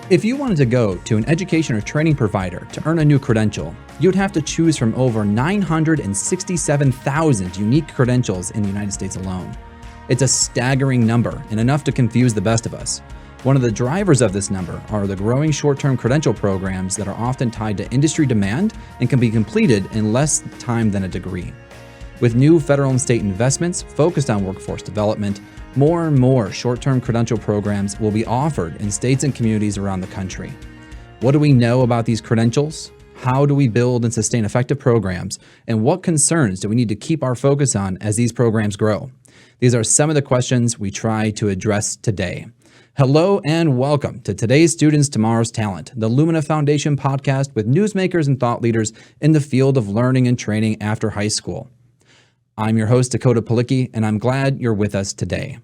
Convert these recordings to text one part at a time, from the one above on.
If you wanted to go to an education or training provider to earn a new credential, you'd have to choose from over 967,000 unique credentials in the United States alone. It's a staggering number and enough to confuse the best of us. One of the drivers of this number are the growing short-term credential programs that are often tied to industry demand and can be completed in less time than a degree. With new federal and state investments focused on workforce development, more and more short-term credential programs will be offered in states and communities around the country. What do we know about these credentials? How do we build and sustain effective programs? And what concerns do we need to keep our focus on as these programs grow? These are some of the questions we try to address today. Hello and welcome to Today's Students, Tomorrow's Talent, the Lumina Foundation podcast with newsmakers and thought leaders in the field of learning and training after high school. I'm your host, Dakota Palicki, and I'm glad you're with us today.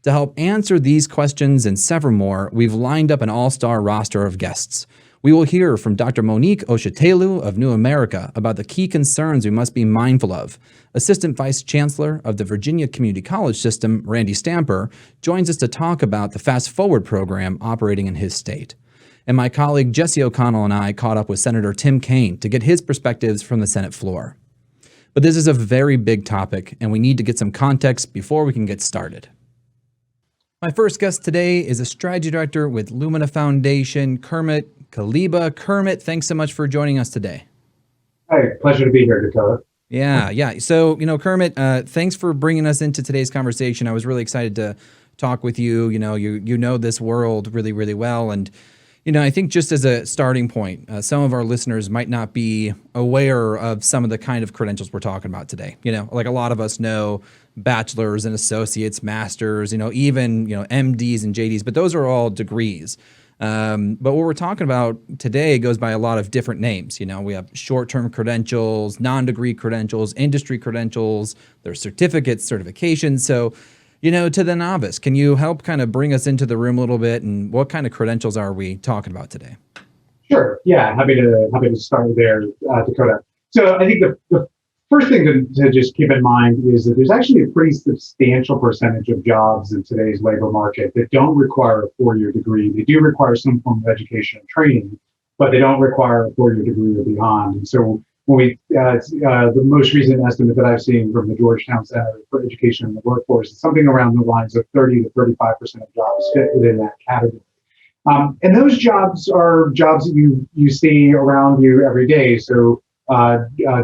To help answer these questions and several more, we've lined up an all-star roster of guests. We will hear from Dr. Monique Oshitelu of New America about the key concerns we must be mindful of. Assistant Vice Chancellor of the Virginia Community College System, Randy Stamper, joins us to talk about the Fast Forward program operating in his state. And my colleague Jesse O'Connell and I caught up with Senator Tim Kaine to get his perspectives from the Senate floor. But this is a very big topic, and we need to get some context before we can get started. My first guest today is a strategy director with Lumina Foundation, Kermit Caliba. Kermit, thanks so much for joining us today. Hey, pleasure to be here, Dakota. Yeah. So, Kermit, thanks for bringing us into today's conversation. I was really excited to talk with you. You know this world really, really well. And, I think just as a starting point, some of our listeners might not be aware of some of the kind of credentials we're talking about today. Like a lot of us know bachelor's and associates, masters, even, MDs and JDs, but those are all degrees. But what we're talking about today goes by a lot of different names. We have short-term credentials, non-degree credentials, industry credentials, there's certificates, certifications. So, to the novice, can you help kind of bring us into the room a little bit, and what kind of credentials are we talking about today? Sure. Yeah, happy to start there, Dakota. So I think the first thing to just keep in mind is that there's actually a pretty substantial percentage of jobs in today's labor market that don't require a four-year degree. They do require some form of education and training, but they don't require a four-year degree or beyond. And so when the most recent estimate that I've seen from the Georgetown Center for Education and the Workforce is something around the lines of 30 to 35% of jobs fit within that category. And those jobs are jobs that you see around you every day. So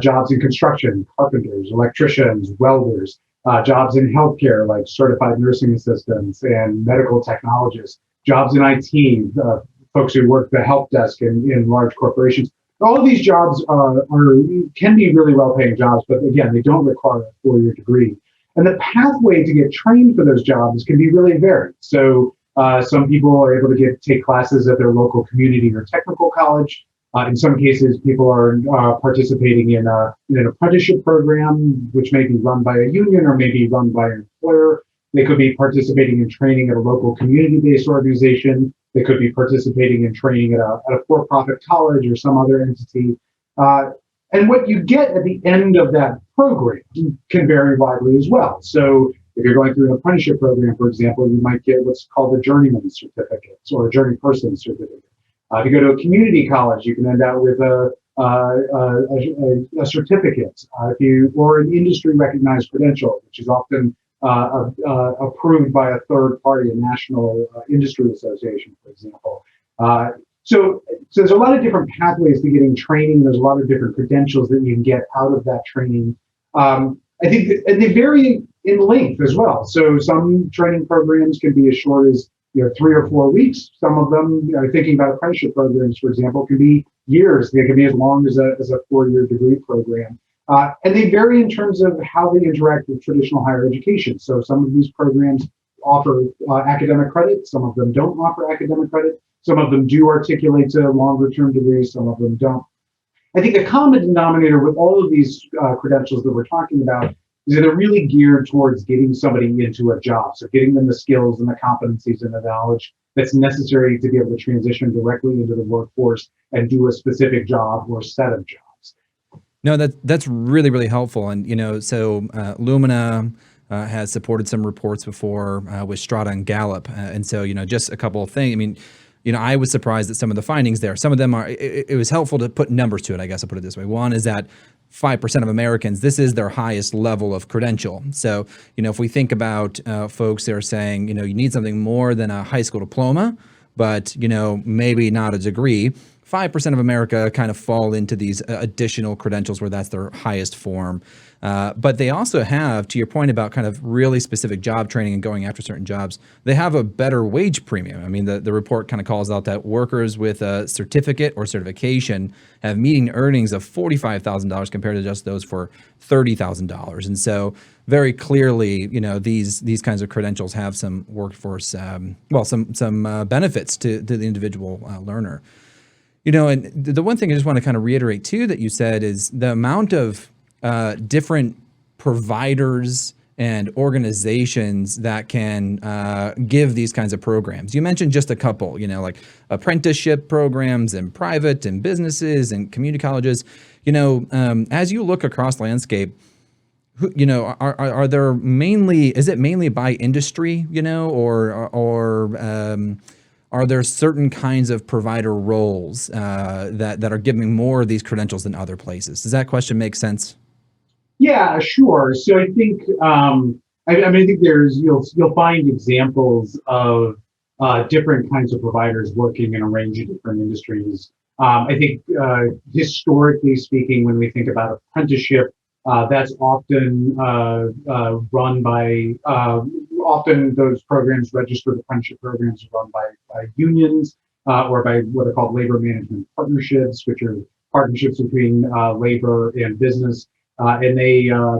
jobs in construction, carpenters, electricians, welders, jobs in healthcare like certified nursing assistants and medical technologists, jobs in IT, folks who work the help desk in large corporations. All of these jobs can be really well-paying jobs, but again, they don't require a four-year degree. And the pathway to get trained for those jobs can be really varied. So some people are able to take classes at their local community or technical college. In some cases, people are participating in an apprenticeship program, which may be run by a union or may be run by an employer. They could be participating in training at a local community-based organization. They could be participating in training at a for-profit college or some other entity. And what you get at the end of that program can vary widely as well. So if you're going through an apprenticeship program, for example, you might get what's called a journeyman certificate or a journey person certificate. If you go to a community college, you can end up with a certificate, or an industry recognized credential, which is often approved by a third party, a national industry association, for example. So there's a lot of different pathways to getting training. There's a lot of different credentials that you can get out of that training. I think they vary in length as well. So some training programs can be as short as 3 or 4 weeks. Some of them, thinking about apprenticeship programs, for example, can be years. They can be as long as a four-year degree program. And they vary in terms of how they interact with traditional higher education. So some of these programs offer academic credit. Some of them don't offer academic credit. Some of them do articulate to longer-term degrees. Some of them don't. I think the common denominator with all of these credentials that we're talking about is that they're really geared towards getting somebody into a job. So getting them the skills and the competencies and the knowledge that's necessary to be able to transition directly into the workforce and do a specific job or set of jobs. No, that's really, really helpful. And, Lumina has supported some reports before with Strata and Gallup. And so, just a couple of things. I was surprised at some of the findings there. Some of them it was helpful to put numbers to it, I guess I'll put it this way. One is that 5% of Americans, this is their highest level of credential. So, if we think about folks that are saying, you need something more than a high school diploma, but, maybe not a degree, 5% of America kind of fall into these additional credentials where that's their highest form. But they also have, to your point about kind of really specific job training and going after certain jobs, they have a better wage premium. I mean, the report kind of calls out that workers with a certificate or certification have median earnings of $45,000 compared to just those for $30,000. And so very clearly, these kinds of credentials have some workforce, some benefits to the individual learner. And the one thing I just want to kind of reiterate too that you said is the amount of different providers and organizations that can give these kinds of programs. You mentioned just a couple, like apprenticeship programs and private and businesses and community colleges. As you look across the landscape, are there is it mainly by industry, or are there certain kinds of provider roles that are giving more of these credentials than other places? Does that question make sense? Yeah, sure. So I think I think you'll find examples of different kinds of providers working in a range of different industries. I think historically speaking, when we think about apprenticeship, that's often run by often those programs, registered apprenticeship programs, are run by unions or by what are called labor management partnerships, which are partnerships between labor and business. And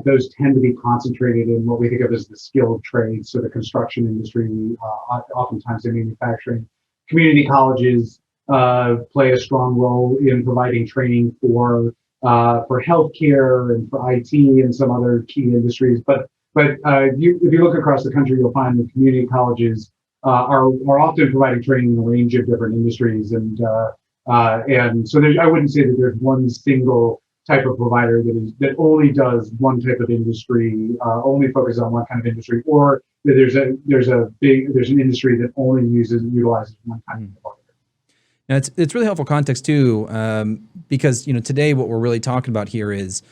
those tend to be concentrated in what we think of as the skilled trades, so the construction industry, oftentimes in manufacturing. Community colleges play a strong role in providing training for healthcare and for IT and some other key industries. But if you look across the country, you'll find that community colleges are often providing training in a range of different industries, and so I wouldn't say that there's one single type of provider that only does one type of industry, only focuses on one kind of industry, or that there's an industry that only utilizes one kind of provider. Now, it's really helpful context too, because today what we're really talking about here is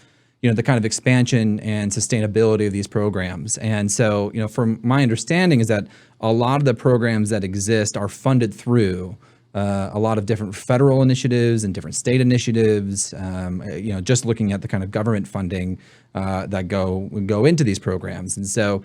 the kind of expansion and sustainability of these programs. And so from my understanding is that a lot of the programs that exist are funded through a lot of different federal initiatives and different state initiatives. Just looking at the kind of government funding that go into these programs, and so.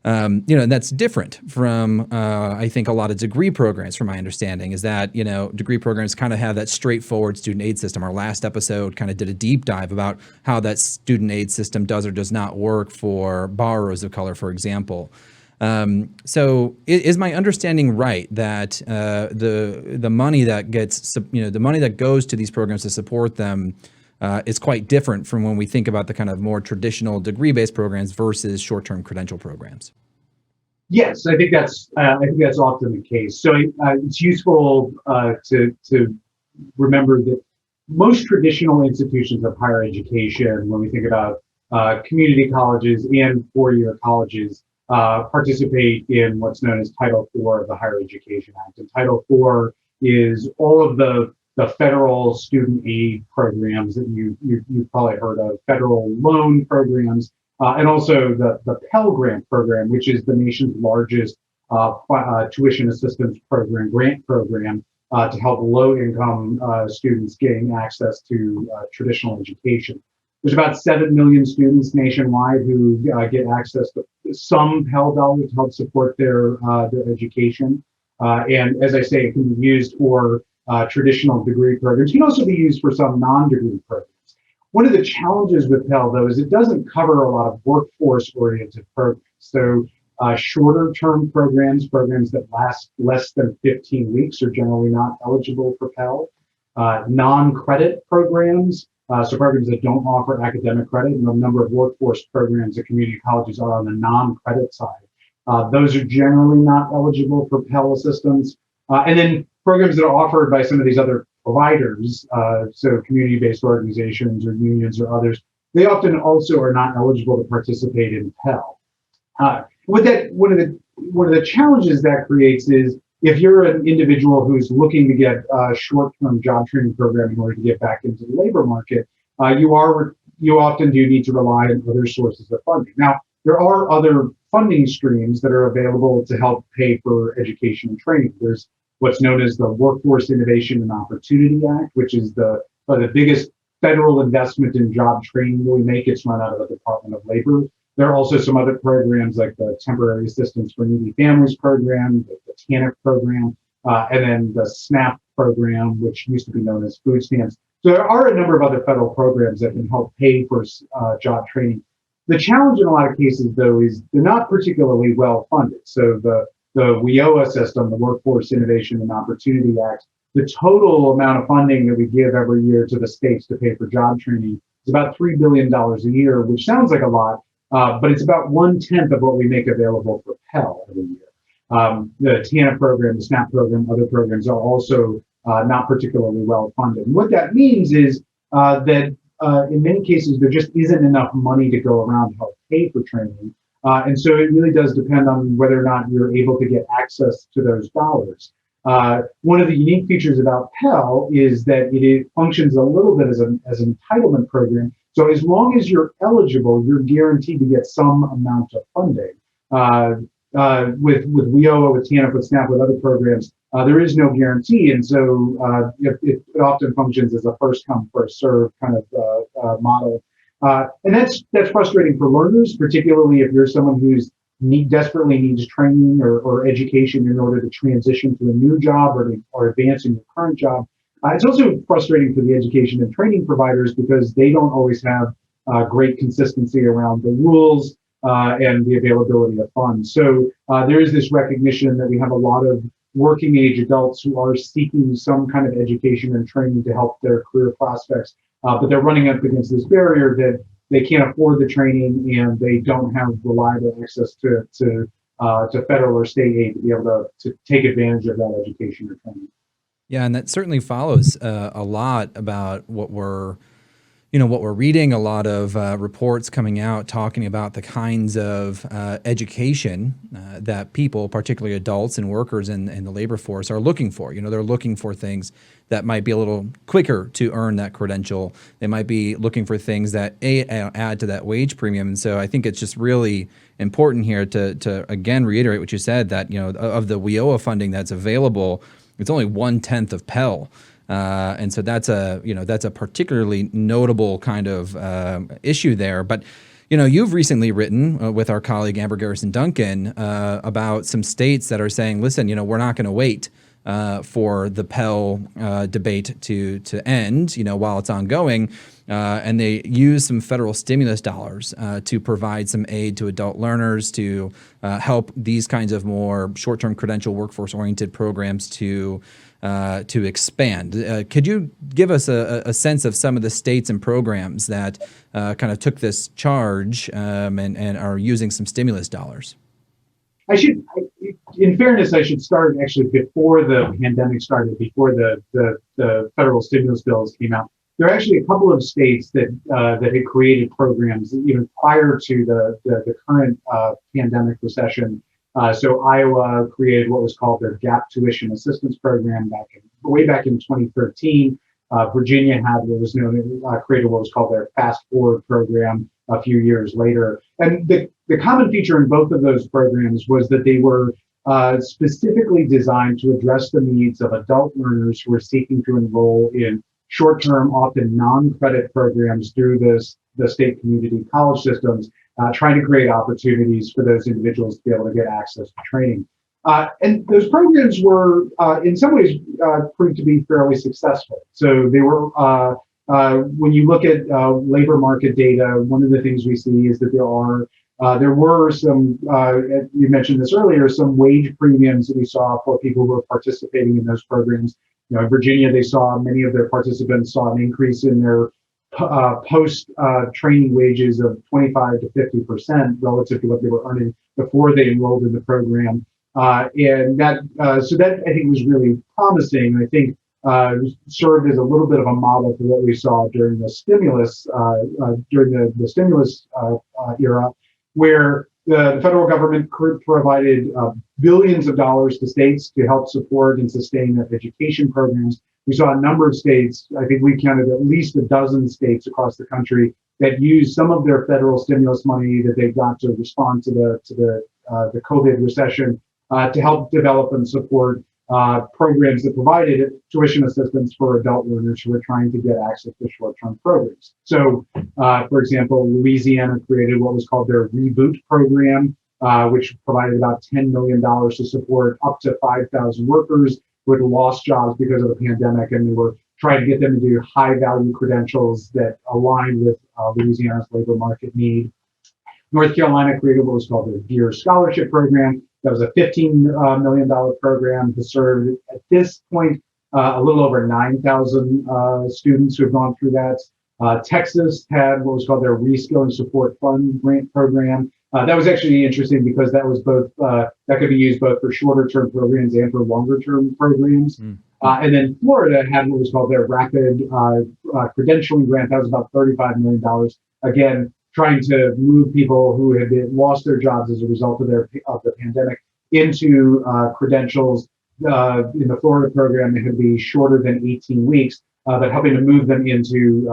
That's different from, I think, a lot of degree programs, from my understanding, is that, degree programs kind of have that straightforward student aid system. Our last episode kind of did a deep dive about how that student aid system does or does not work for borrowers of color, for example. So is my understanding right that the money that the money that goes to these programs to support them is quite different from when we think about the kind of more traditional degree-based programs versus short-term credential programs? Yes, I think that's often the case. So it's useful to remember that most traditional institutions of higher education, when we think about community colleges and four-year colleges, participate in what's known as Title IV of the Higher Education Act. And Title IV is all of the federal student aid programs that you've probably heard of, federal loan programs, and also the Pell Grant program, which is the nation's largest tuition assistance program, grant program, to help low-income students gain access to traditional education. There's about 7 million students nationwide who get access to some Pell dollars to help support their education. And as I say, it can be used for traditional degree programs. It can also be used for some non-degree programs. One of the challenges with Pell, though, is it doesn't cover a lot of workforce-oriented programs. So shorter-term programs that last less than 15 weeks, are generally not eligible for Pell. Non-credit programs, so programs that don't offer academic credit, and a number of workforce programs at community colleges are on the non-credit side. Those are generally not eligible for Pell assistance. And then programs that are offered by some of these other providers, so community-based organizations or unions or others, they often also are not eligible to participate in Pell. One of the challenges that creates is if you're an individual who's looking to get a short-term job training program in order to get back into the labor market, you often do need to rely on other sources of funding. Now, there are other funding streams that are available to help pay for education and training. There's what's known as the Workforce Innovation and Opportunity Act, which is the biggest federal investment in job training that we make. It's run out of the Department of Labor. There are also some other programs like the Temporary Assistance for Needy Families program, the TANF program, and then the SNAP program, which used to be known as food stamps. So there are a number of other federal programs that can help pay for job training. The challenge in a lot of cases, though, is they're not particularly well funded. So the WIOA system, the Workforce Innovation and Opportunity Act, the total amount of funding that we give every year to the states to pay for job training is about $3 billion a year, which sounds like a lot, but it's about 1/10 of what we make available for Pell every year. The TANF program, the SNAP program, other programs are also not particularly well funded. And what that means is that in many cases, there just isn't enough money to go around to help pay for training. And so it really does depend on whether or not you're able to get access to those dollars. One of the unique features about Pell is that it functions a little bit as an entitlement program. So as long as you're eligible, you're guaranteed to get some amount of funding. With WIOA, with TANF, with SNAP, with other programs, there is no guarantee, and so it often functions as a first come, first serve kind of model. And that's frustrating for learners, particularly if you're someone who's desperately needs training or education in order to transition to a new job or advance in your current job. It's also frustrating for the education and training providers because they don't always have great consistency around the rules and the availability of funds. So there is this recognition that we have a lot of working age adults who are seeking some kind of education and training to help their career prospects, but they're running up against this barrier that they can't afford the training and they don't have reliable access to federal or state aid to be able to take advantage of that education or training. Yeah, and that certainly follows a lot about what we're reading, a lot of reports coming out talking about the kinds of education that people, particularly adults and workers in the labor force, are looking for. They're looking for things that might be a little quicker to earn that credential. They might be looking for things that add to that wage premium. And so I think it's just really important here to again reiterate what you said, that of the WIOA funding that's available, it's only 1/10 of Pell. And so that's a particularly notable kind of issue there. But you've recently written with our colleague Amber Garrison Duncan about some states that are saying, listen, we're not going to wait for the Pell debate to end, while it's ongoing. And they use some federal stimulus dollars to provide some aid to adult learners to help these kinds of more short-term credential workforce-oriented programs to expand. Could you give us a sense of some of the states and programs that kind of took this charge and are using some stimulus dollars? In fairness, I should start actually before the pandemic started, before the federal stimulus bills came out. There are actually a couple of states that had created programs even prior to the current pandemic recession. So Iowa created what was called their Gap Tuition Assistance Program way back in 2013. Virginia had created what was called their Fast Forward program a few years later. And the common feature in both of those programs was that they were specifically designed to address the needs of adult learners who were seeking to enroll in short-term, often non-credit programs through the state community college systems, trying to create opportunities for those individuals to be able to get access to training. And those programs were, in some ways, proved to be fairly successful. So they were, when you look at labor market data, one of the things we see is that there were some, you mentioned this earlier, some wage premiums that we saw for people who were participating in those programs. In Virginia, many of their participants saw an increase in their post-training wages of 25 to 50% relative to what they were earning before they enrolled in the program. And that I think was really promising. I think served as a little bit of a model for what we saw during the stimulus era, where the federal government provided billions of dollars to states to help support and sustain their education programs. We saw a number of states, I think we counted at least a dozen states across the country that used some of their federal stimulus money that they got to respond to the COVID recession to help develop and support programs that provided tuition assistance for adult learners who are trying to get access to short-term programs. So, for example, Louisiana created what was called their Reboot program, which provided about $10 million to support up to 5,000 workers who had lost jobs because of the pandemic, and they were trying to get them to do high-value credentials that aligned with Louisiana's labor market need. North Carolina created what was called the Deer Scholarship Program. That was a $15 million program to serve, at this point, a little over 9,000 students who have gone through that. Texas had what was called their Reskilling Support Fund grant program. That was actually interesting because that was both, that could be used both for shorter term programs and for longer term programs. And then Florida had what was called their Rapid Credentialing Grant. That was about $35 million. Again, trying to move people who had lost their jobs as a result of the pandemic into credentials. In the Florida program, it could be shorter than 18 weeks, but helping to move them into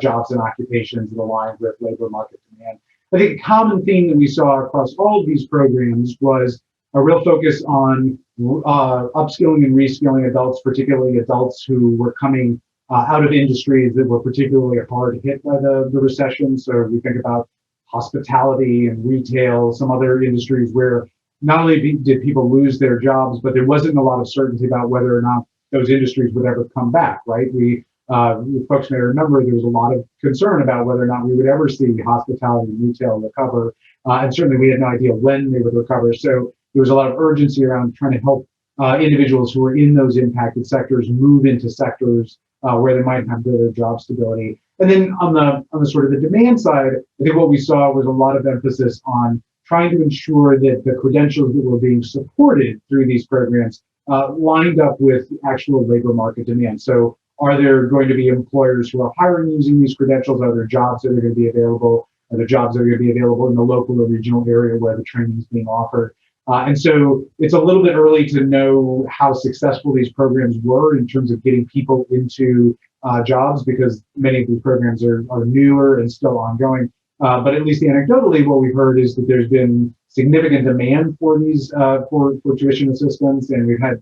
jobs and occupations that align with labor market demand. I think a common theme that we saw across all of these programs was a real focus on upskilling and reskilling adults, particularly adults who were coming out of industries that were particularly hard hit by the recession. So we think about hospitality and retail, some other industries where not only did people lose their jobs, but there wasn't a lot of certainty about whether or not those industries would ever come back, right? Folks may remember there was a lot of concern about whether or not we would ever see hospitality and retail recover. And certainly we had no idea when they would recover. So there was a lot of urgency around trying to help individuals who were in those impacted sectors move into sectors where they might have greater job stability. And then on the sort of the demand side, I think what we saw was a lot of emphasis on trying to ensure that the credentials that were being supported through these programs lined up with actual labor market demand. So are there going to be employers who are hiring using these credentials? Are there jobs that are going to be available? Are there jobs that are going to be available in the local or regional area where the training is being offered? And so it's a little bit early to know how successful these programs were in terms of getting people into jobs, because many of these programs are newer and still ongoing. But at least anecdotally, what we've heard is that there's been significant demand for these for tuition assistance, and we've had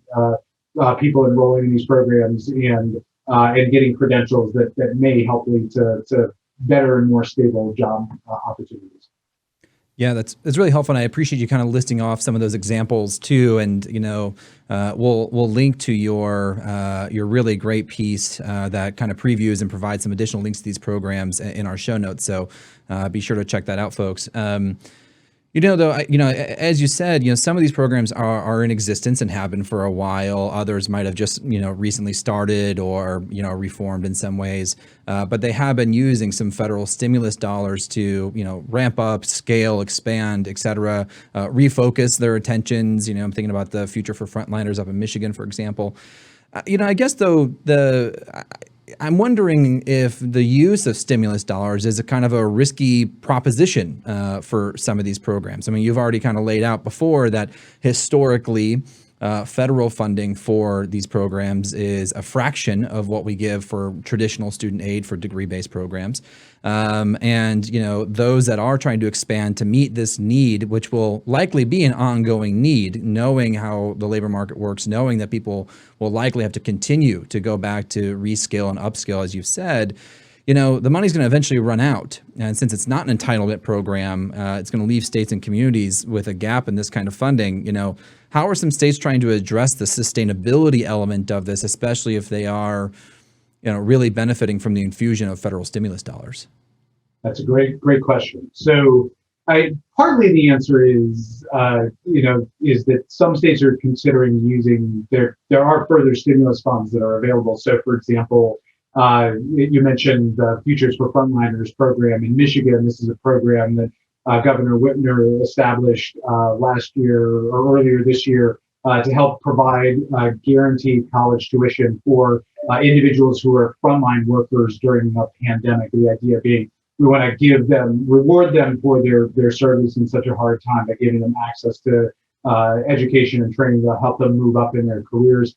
people enrolling in these programs and getting credentials that may help lead to better and more stable job opportunities. Yeah, that's really helpful, and I appreciate you kind of listing off some of those examples too. And we'll link to your really great piece that kind of previews and provides some additional links to these programs in our show notes. So be sure to check that out, folks. As you said, some of these programs are in existence and have been for a while. Others might have just, recently started or, reformed in some ways. But they have been using some federal stimulus dollars to, ramp up, scale, expand, et cetera, refocus their attentions. I'm thinking about the Future for Frontliners up in Michigan, for example. I guess, though, I'm wondering if the use of stimulus dollars is a kind of a risky proposition for some of these programs. I mean, you've already kind of laid out before that historically federal funding for these programs is a fraction of what we give for traditional student aid for degree-based programs. And those that are trying to expand to meet this need, which will likely be an ongoing need, knowing how the labor market works, knowing that people will likely have to continue to go back to reskill and upskill, as you've said, the money's going to eventually run out. And since it's not an entitlement program, it's going to leave states and communities with a gap in this kind of funding. How are some states trying to address the sustainability element of this, especially if they are, really benefiting from the infusion of federal stimulus dollars? That's a great question. So partly the answer is that some states are considering using there are further stimulus funds that are available. So for example, you mentioned the Futures for Frontliners program in Michigan. This is a program that Governor Whitmer established last year or earlier this year to help provide guaranteed college tuition for individuals who are frontline workers during the pandemic. The idea being We want to reward them for their service in such a hard time by giving them access to education and training to help them move up in their careers.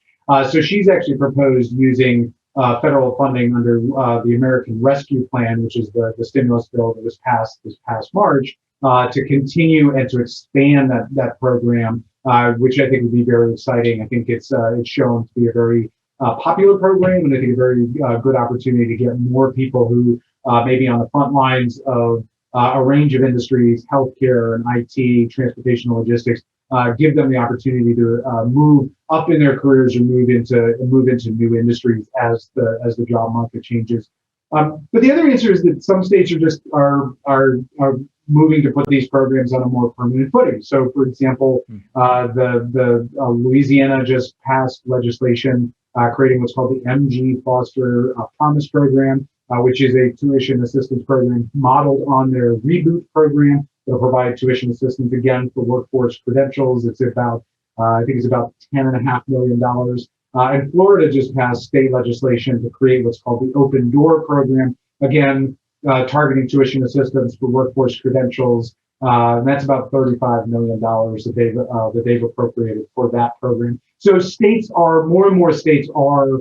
So she's actually proposed using federal funding under the American Rescue Plan, which is the stimulus bill that was passed this past March, to continue and to expand that program, which I think would be very exciting. I think it's shown to be a very popular program, and I think a very good opportunity to get more people who may be on the front lines of a range of industries, healthcare and IT, transportation and logistics, give them the opportunity to move up in their careers or move into new industries as the job market changes. But the other answer is that some states are moving to put these programs on a more permanent footing. So, for example, the Louisiana just passed legislation creating what's called the MG Foster Promise Program, which is a tuition assistance program modeled on their Reboot program. They'll provide tuition assistance again for workforce credentials. It's about, I think it's about $10.5 million. And Florida just passed state legislation to create what's called the Open Door program, again, targeting tuition assistance for workforce credentials. And that's about $35 million that they've appropriated for that program. So more and more states are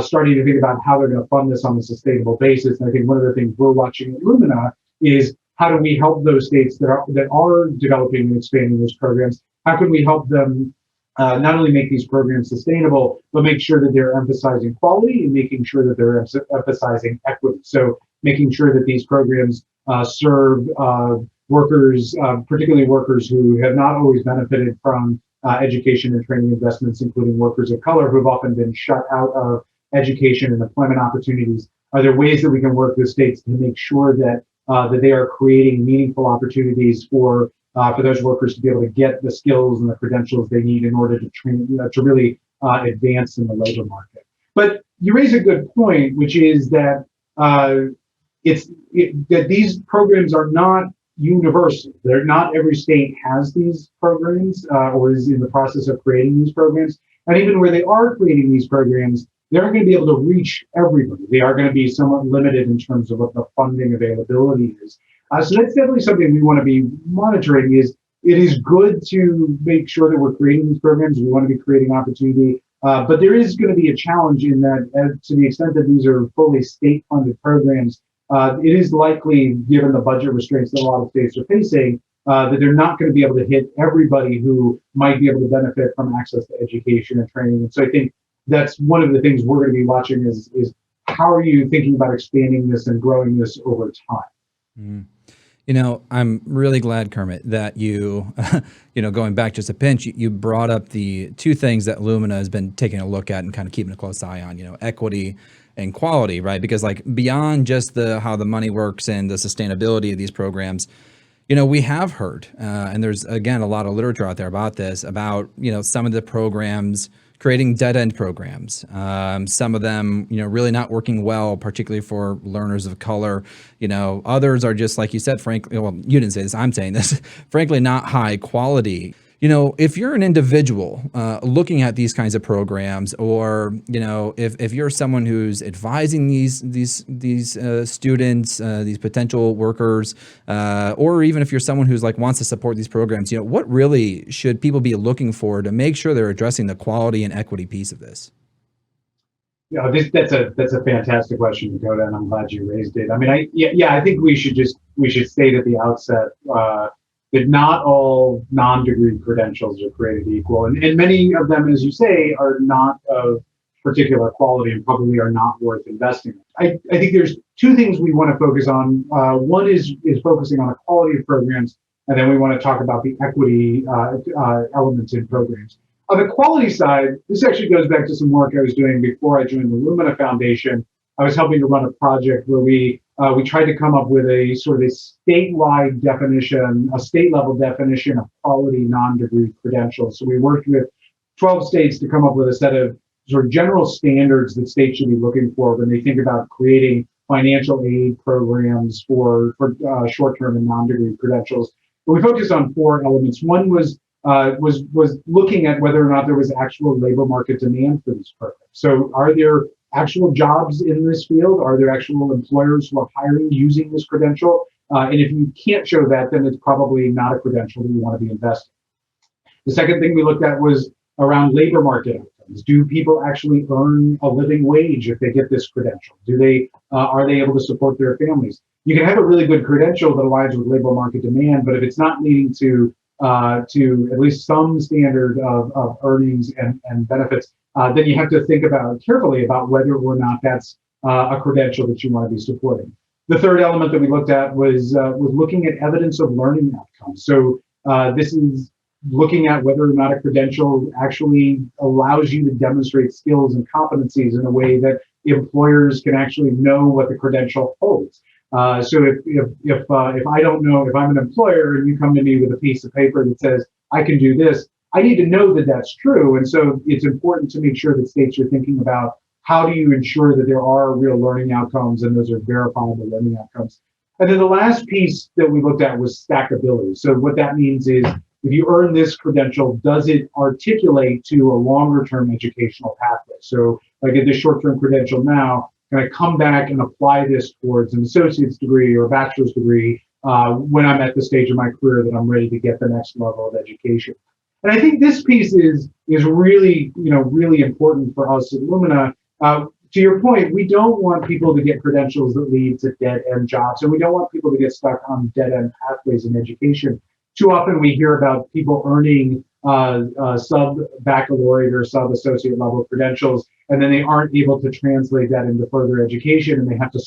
starting to think about how they're going to fund this on a sustainable basis. And I think one of the things we're watching at Lumina is how do we help those states that are developing and expanding those programs? How can we help them not only make these programs sustainable, but make sure that they're emphasizing quality and making sure that they're emphasizing equity. So making sure that these programs serve workers, particularly workers who have not always benefited from education and training investments, including workers of color who have often been shut out of education and employment opportunities. Are there ways that we can work with states to make sure that they are creating meaningful opportunities for those workers to be able to get the skills and the credentials they need in order to train, to really advance in the labor market? But you raise a good point, which is that that these programs are not universal. They're not every state has these programs or is in the process of creating these programs. And even where they are creating these programs, they aren't going to be able to reach everybody. They are going to be somewhat limited in terms of what the funding availability is. So that's definitely something we want to be monitoring. It is good to make sure that we're creating these programs. We want to be creating opportunity. But there is going to be a challenge in that to the extent that these are fully state-funded programs, it is likely, given the budget restraints that a lot of states are facing, that they're not going to be able to hit everybody who might be able to benefit from access to education and training. And so I think that's one of the things we're going to be watching is how are you thinking about expanding this and growing this over time? You know, I'm really glad, Kermit, that you, going back just a pinch, you brought up the two things that Lumina has been taking a look at and kind of keeping a close eye on, equity and quality, right? Because like beyond just how the money works and the sustainability of these programs, we have heard, and there's, again, a lot of literature out there about this, about, some of the programs creating dead-end programs, some of them, really not working well, particularly for learners of color. Others are just, like you said, frankly, well, you didn't say this, I'm saying this, frankly, not high quality. If you're an individual looking at these kinds of programs, or if you're someone who's advising these students, these potential workers, or even if you're someone who's wants to support these programs, what really should people be looking for to make sure they're addressing the quality and equity piece of this? Yeah, that's a fantastic question, Dakota, and I'm glad you raised it. I mean, I think we should state at the outset that not all non-degree credentials are created equal. And many of them, as you say, are not of particular quality and probably are not worth investing in. I think there's two things we want to focus on. One is focusing on the quality of programs, and then we want to talk about the equity elements in programs. On the quality side, this actually goes back to some work I was doing before I joined the Lumina Foundation. I was helping to run a project where we tried to come up with a sort of a statewide definition, a state level definition of quality non-degree credentials. So we worked with 12 states to come up with a set of sort of general standards that states should be looking for when they think about creating financial aid programs for short-term and non-degree credentials. But we focused on four elements. One was looking at whether or not there was actual labor market demand for these programs. So are there actual jobs in this field? Are there actual employers who are hiring using this credential? And if you can't show that, then it's probably not a credential that you want to be investing. The second thing we looked at was around labor market outcomes. Do people actually earn a living wage if they get this credential? Are they able to support their families? You can have a really good credential that aligns with labor market demand, but if it's not leading to at least some standard of earnings and benefits, then you have to think carefully about whether or not that's a credential that you want to be supporting. The third element that we looked at was looking at evidence of learning outcomes. So this is looking at whether or not a credential actually allows you to demonstrate skills and competencies in a way that employers can actually know what the credential holds. So if I don't know, if I'm an employer and you come to me with a piece of paper that says I can do this, I need to know that that's true. And so it's important to make sure that states are thinking about how do you ensure that there are real learning outcomes and those are verifiable learning outcomes. And then the last piece that we looked at was stackability. So what that means is if you earn this credential, does it articulate to a longer term educational pathway? So if I get this short term credential now, can I come back and apply this towards an associate's degree or a bachelor's degree when I'm at the stage of my career that I'm ready to get the next level of education? And I think this piece is really, really important for us at Lumina. To your point, we don't want people to get credentials that lead to dead-end jobs, and we don't want people to get stuck on dead-end pathways in education. Too often we hear about people earning sub-baccalaureate or sub-associate level credentials, and then they aren't able to translate that into further education, and they have to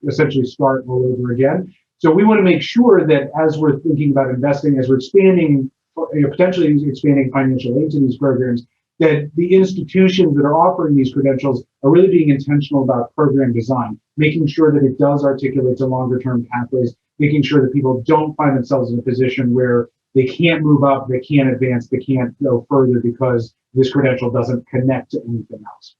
essentially start all over again. So we want to make sure that as we're thinking about investing, as we're expanding, potentially expanding financial aid to these programs, that the institutions that are offering these credentials are really being intentional about program design, making sure that it does articulate to longer term pathways, making sure that people don't find themselves in a position where they can't move up, they can't advance, they can't go further because this credential doesn't connect to anything else.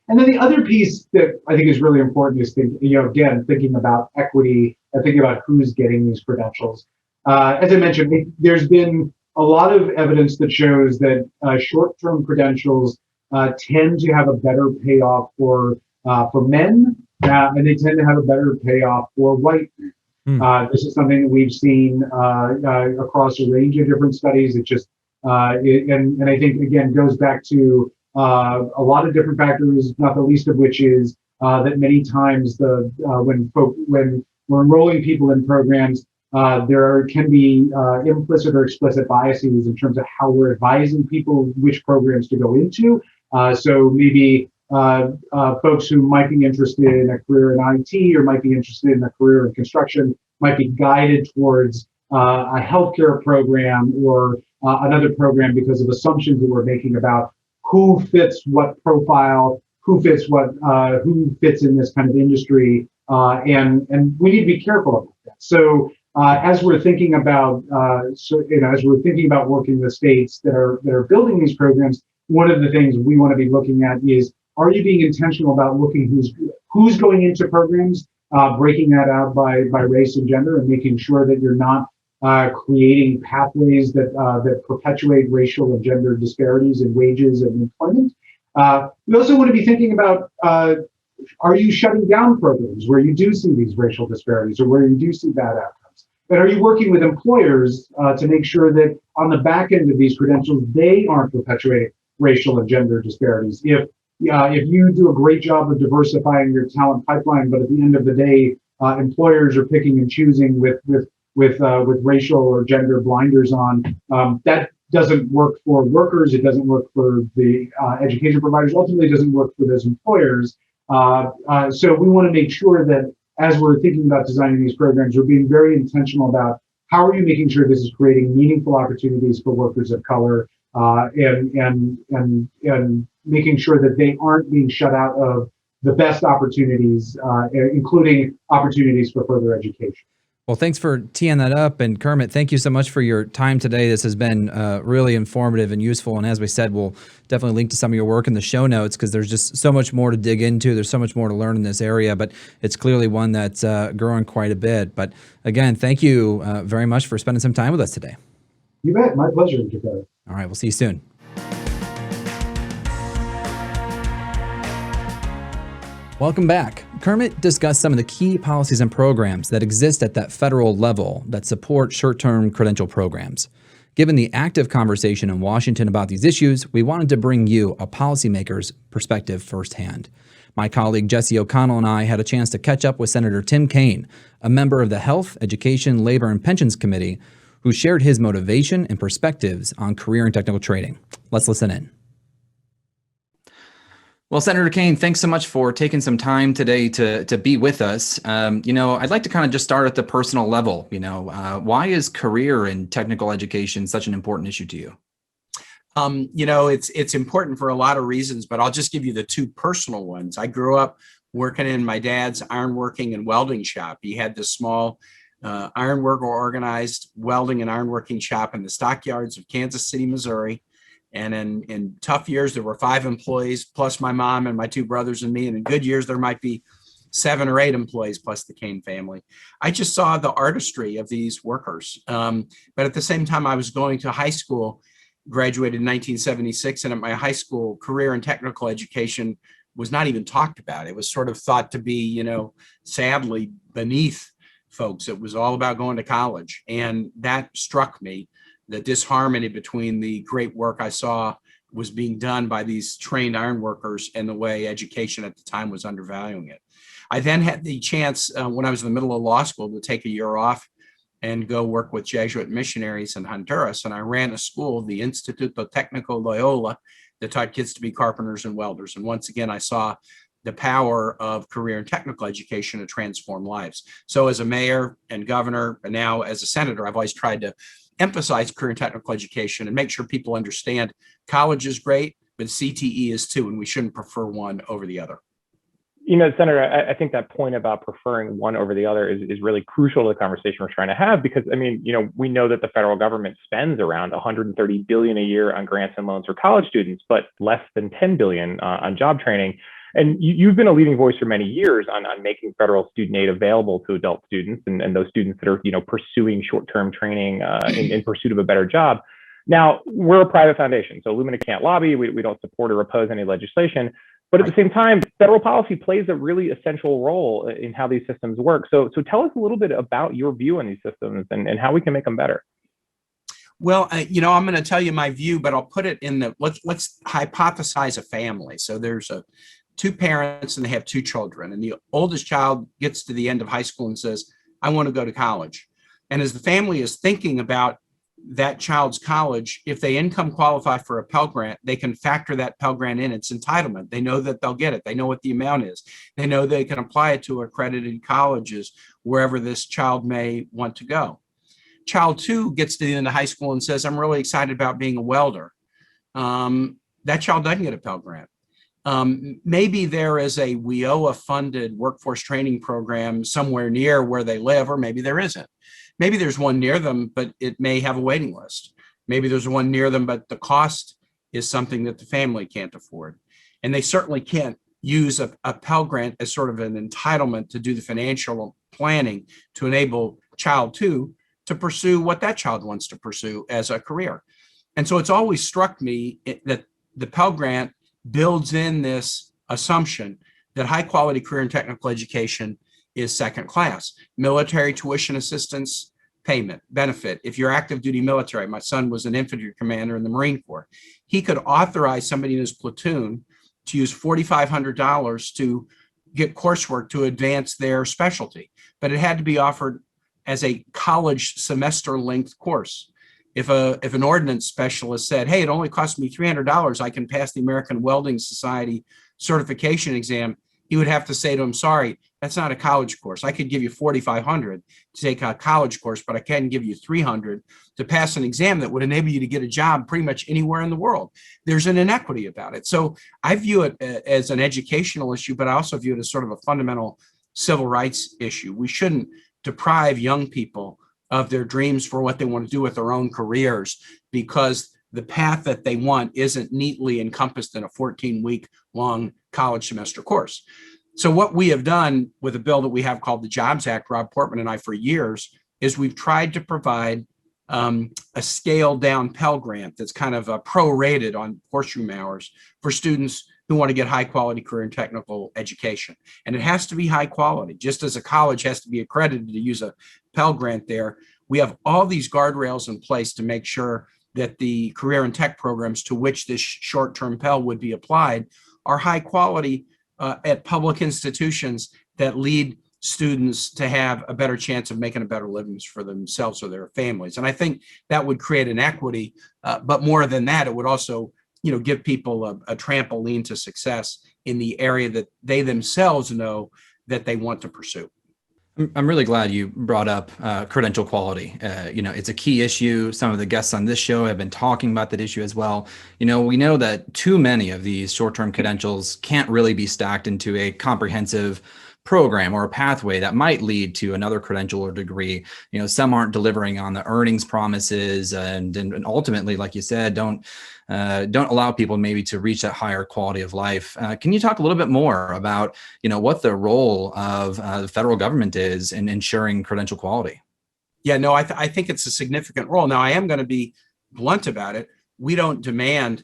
And then the other piece that I think is really important is thinking about equity and thinking about who's getting these credentials. As I mentioned, there's been a lot of evidence that shows that short-term credentials tend to have a better payoff for men, and they tend to have a better payoff for white men. This is something that we've seen across a range of different studies. It just and I think again goes back to a lot of different factors, not the least of which is that many times when we're enrolling people in programs, there can be implicit or explicit biases in terms of how we're advising people which programs to go into. So maybe folks who might be interested in a career in IT or might be interested in a career in construction might be guided towards a healthcare program or another program because of assumptions that we're making about who fits what profile, who fits in this kind of industry, and we need to be careful about that. So as we're thinking about working with states that are building these programs, one of the things we want to be looking at is, are you being intentional about looking who's going into programs, breaking that out by race and gender, and making sure that you're not creating pathways that perpetuate racial and gender disparities in wages and employment. We also want to be thinking about, are you shutting down programs where you do see these racial disparities or where you do see bad outcomes? And are you working with employers to make sure that on the back end of these credentials, they aren't perpetuating racial and gender disparities? If you do a great job of diversifying your talent pipeline, but at the end of the day, employers are picking and choosing with racial or gender blinders on, that doesn't work for workers. It doesn't work for the education providers. Ultimately, it doesn't work for those employers. So we want to make sure that as we're thinking about designing these programs, we're being very intentional about how are you making sure this is creating meaningful opportunities for workers of color, and making sure that they aren't being shut out of the best opportunities, including opportunities for further education. Well, thanks for teeing that up. And Kermit, thank you so much for your time today. This has been really informative and useful. And as we said, we'll definitely link to some of your work in the show notes because there's just so much more to dig into. There's so much more to learn in this area, but it's clearly one that's growing quite a bit. But again, thank you very much for spending some time with us today. You bet. My pleasure, Jacob. All right. We'll see you soon. Welcome back. Kermit discussed some of the key policies and programs that exist at that federal level that support short-term credential programs. Given the active conversation in Washington about these issues, we wanted to bring you a policymaker's perspective firsthand. My colleague Jesse O'Connell and I had a chance to catch up with Senator Tim Kaine, a member of the Health, Education, Labor, and Pensions Committee, who shared his motivation and perspectives on career and technical training. Let's listen in. Well, Senator Kaine, thanks so much for taking some time today to be with us. I'd like to kind of just start at the personal level. Why is career and technical education such an important issue to you? It's important for a lot of reasons, but I'll just give you the two personal ones. I grew up working in my dad's ironworking and welding shop. He had this small ironworker organized welding and ironworking shop in the stockyards of Kansas City, Missouri. And in tough years, there were 5 employees, plus my mom and my 2 brothers and me. And in good years, there might be 7 or 8 employees, plus the Kaine family. I just saw the artistry of these workers. But at the same time, I was going to high school, graduated in 1976. And at my high school, career and technical education was not even talked about. It was sort of thought to be, sadly, beneath folks. It was all about going to college. And that struck me. The disharmony between the great work I saw was being done by these trained ironworkers and the way education at the time was undervaluing it. I then had the chance when I was in the middle of law school to take a year off and go work with Jesuit missionaries in Honduras. And I ran a school, the Instituto Técnico Loyola, that taught kids to be carpenters and welders. And once again, I saw the power of career and technical education to transform lives. So as a mayor and governor, and now as a senator, I've always tried to emphasize career and technical education and make sure people understand college is great, but CTE is too, and we shouldn't prefer one over the other. Senator, I think that point about preferring one over the other is really crucial to the conversation we're trying to have, because, we know that the federal government spends around $130 billion a year on grants and loans for college students, but less than $10 billion on job training. And you've been a leading voice for many years on making federal student aid available to adult students and those students that are, pursuing short-term training in pursuit of a better job. Now, we're a private foundation, so Lumina can't lobby. We don't support or oppose any legislation. But at the same time, federal policy plays a really essential role in how these systems work. So tell us a little bit about your view on these systems and how we can make them better. Well, I'm going to tell you my view, but I'll put it in let's hypothesize a family. So there's 2 parents and they have 2 children. And the oldest child gets to the end of high school and says, I want to go to college. And as the family is thinking about that child's college, if they income qualify for a Pell Grant, they can factor that Pell Grant in its entitlement. They know that they'll get it. They know what the amount is. They know they can apply it to accredited colleges wherever this child may want to go. Child 2 gets to the end of high school and says, I'm really excited about being a welder. That child doesn't get a Pell Grant. Maybe there is a WIOA-funded workforce training program somewhere near where they live, or maybe there isn't. Maybe there's one near them, but it may have a waiting list. Maybe there's one near them, but the cost is something that the family can't afford. And they certainly can't use a Pell Grant as sort of an entitlement to do the financial planning to enable child 2 to pursue what that child wants to pursue as a career. And so it's always struck me that the Pell Grant builds in this assumption that high quality career and technical education is second class. Military tuition assistance payment benefit. If you're active duty military, my son was an infantry commander in the Marine Corps. He could authorize somebody in his platoon to use $4,500 to get coursework to advance their specialty, but it had to be offered as a college semester length course. If an ordnance specialist said, hey, it only cost me $300, I can pass the American Welding Society certification exam, he would have to say to him, sorry, that's not a college course. I could give you $4,500 to take a college course, but I can't give you $300 to pass an exam that would enable you to get a job pretty much anywhere in the world. There's an inequity about it. So I view it as an educational issue, but I also view it as sort of a fundamental civil rights issue. We shouldn't deprive young people of their dreams for what they want to do with their own careers because the path that they want isn't neatly encompassed in a 14-week long college semester course. So what we have done with a bill that we have called the Jobs Act, Rob Portman and I for years, is we've tried to provide a scaled down Pell Grant that's kind of prorated on horseshoe hours for students who want to get high quality career and technical education. And it has to be high quality, just as a college has to be accredited to use a Pell Grant there. We have all these guardrails in place to make sure that the career and tech programs to which this short-term Pell would be applied are high quality at public institutions that lead students to have a better chance of making a better living for themselves or their families. And I think that would create an equity, but more than that, it would also give people a trampoline to success in the area that they themselves know that they want to pursue. I'm really glad you brought up credential quality. It's a key issue. Some of the guests on this show have been talking about that issue as well. We know that too many of these short-term credentials can't really be stacked into a comprehensive program or a pathway that might lead to another credential or degree. Some aren't delivering on the earnings promises, and ultimately, like you said, don't allow people maybe to reach that higher quality of life. Can you talk a little bit more about what the role of the federal government is in ensuring credential quality? Yeah, no, I think it's a significant role. Now, I am going to be blunt about it. We don't demand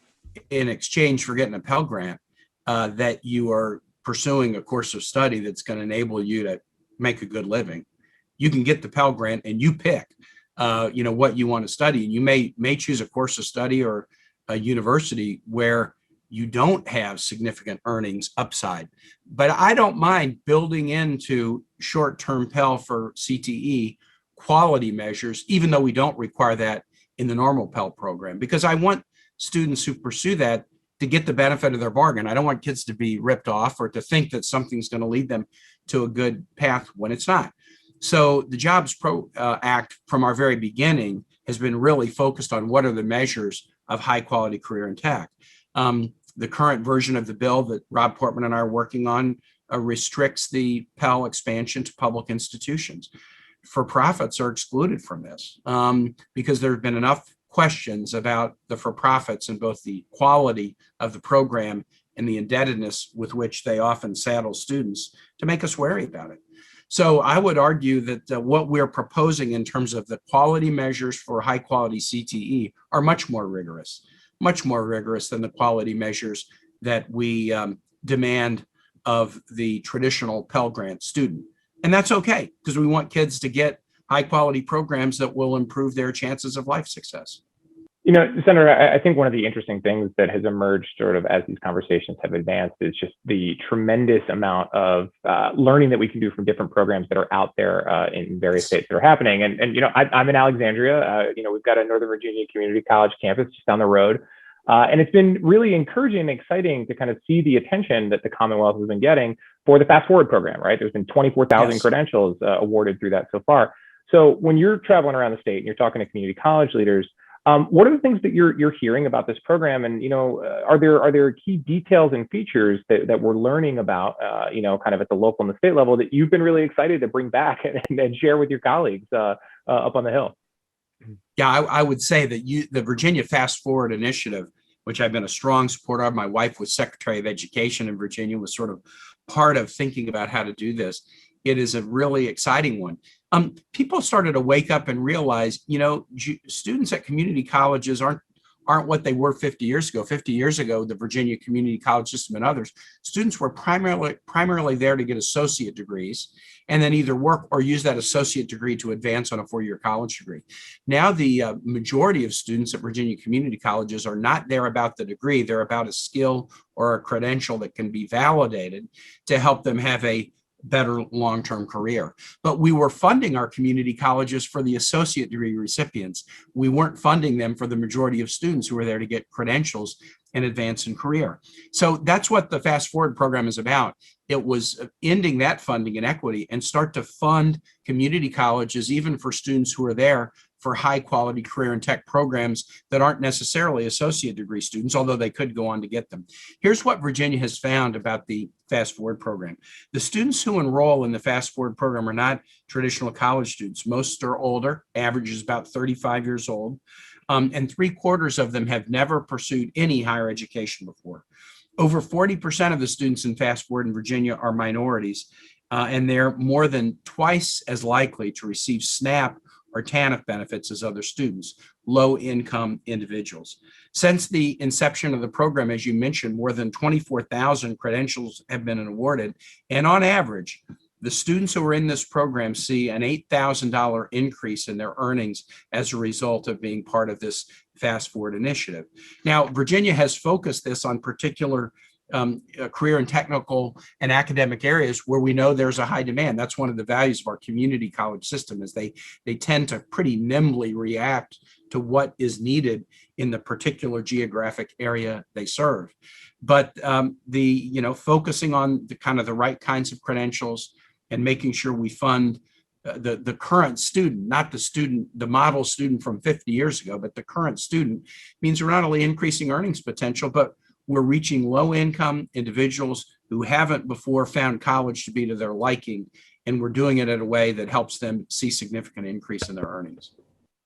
in exchange for getting a Pell Grant that you are pursuing a course of study that's going to enable you to make a good living. You can get the Pell Grant and you pick, what you want to study. And you may choose a course of study or a university where you don't have significant earnings upside. But I don't mind building into short-term Pell for CTE quality measures, even though we don't require that in the normal Pell program, because I want students who pursue that to get the benefit of their bargain. I don't want kids to be ripped off or to think that something's going to lead them to a good path when it's not. So the Jobs Pro Act from our very beginning has been really focused on what are the measures of high quality career and tech. The current version of the bill that Rob Portman and I are working on restricts the Pell expansion to public institutions. For-profits are excluded from this because there have been enough questions about the for-profits and both the quality of the program and the indebtedness with which they often saddle students to make us wary about it. So I would argue that what we're proposing in terms of the quality measures for high quality CTE are much more rigorous than the quality measures that we demand of the traditional Pell Grant student. And that's okay, because we want kids to get high quality programs that will improve their chances of life success. Senator, I think one of the interesting things that has emerged sort of as these conversations have advanced is just the tremendous amount of learning that we can do from different programs that are out there in various states that are happening. And I'm in Alexandria. We've got a Northern Virginia Community College campus just down the road. And it's been really encouraging and exciting to kind of see the attention that the Commonwealth has been getting for the Fast Forward program, right? There's been 24,000 credentials awarded through that so far. So when you're traveling around the state and you're talking to community college leaders, what are the things that you're hearing about this program? And, are there key details and features that we're learning about, kind of at the local and the state level that you've been really excited to bring back and share with your colleagues up on the Hill? Yeah, I would say that the Virginia Fast Forward Initiative, which I've been a strong supporter of. My wife was Secretary of Education in Virginia, was sort of part of thinking about how to do this. It is a really exciting one. People started to wake up and realize, students at community colleges aren't what they were 50 years ago. 50 years ago, the Virginia Community College System and others, students were primarily there to get associate degrees and then either work or use that associate degree to advance on a four-year college degree. Now, the majority of students at Virginia community colleges are not there about the degree. They're about a skill or a credential that can be validated to help them have a better long-term career. But we were funding our community colleges for the associate degree recipients. We weren't funding them for the majority of students who were there to get credentials and advance in career. So that's what the Fast Forward program is about. It was ending that funding inequity and start to fund community colleges, even for students who are there for high quality career and tech programs that aren't necessarily associate degree students, although they could go on to get them. Here's what Virginia has found about the Fast Forward program. The students who enroll in the Fast Forward program are not traditional college students. Most are older, average is about 35 years old, and 3/4 of them have never pursued any higher education before. Over 40% of the students in Fast Forward in Virginia are minorities, and they're more than twice as likely to receive SNAP or TANF benefits as other students, low-income individuals. Since the inception of the program, as you mentioned, more than 24,000 credentials have been awarded, and on average, the students who are in this program see an $8,000 increase in their earnings as a result of being part of this Fast Forward initiative. Now, Virginia has focused this on particular career and technical and academic areas where we know there's a high demand. That's one of the values of our community college system, is they tend to pretty nimbly react to what is needed in the particular geographic area they serve. But focusing on the kind of the right kinds of credentials and making sure we fund the current student, not the model student from 50 years ago, but the current student, means we're not only increasing earnings potential, but we're reaching low-income individuals who haven't before found college to be to their liking, and we're doing it in a way that helps them see significant increase in their earnings.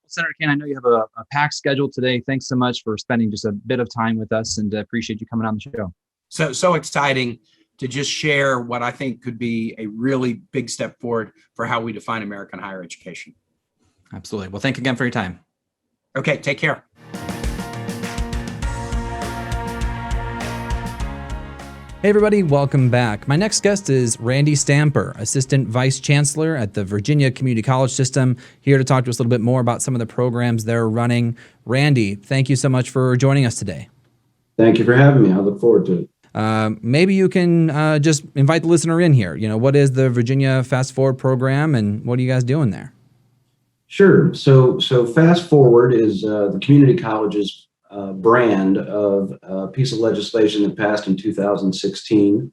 Senator Kaine, I know you have a packed schedule today. Thanks so much for spending just a bit of time with us, and appreciate you coming on the show. So exciting to just share what I think could be a really big step forward for how we define American higher education. Absolutely. Well, thank you again for your time. Okay, take care. Hey everybody, welcome back. My next guest is Randy Stamper, Assistant Vice Chancellor at the Virginia Community College System, here to talk to us a little bit more about some of the programs they're running. Randy, thank you so much for joining us today. Thank you for having me. I look forward to it. Maybe you can just invite the listener in here. What is the Virginia Fast Forward program, and what are you guys doing there? Sure. So Fast Forward is the community college's brand of a piece of legislation that passed in 2016.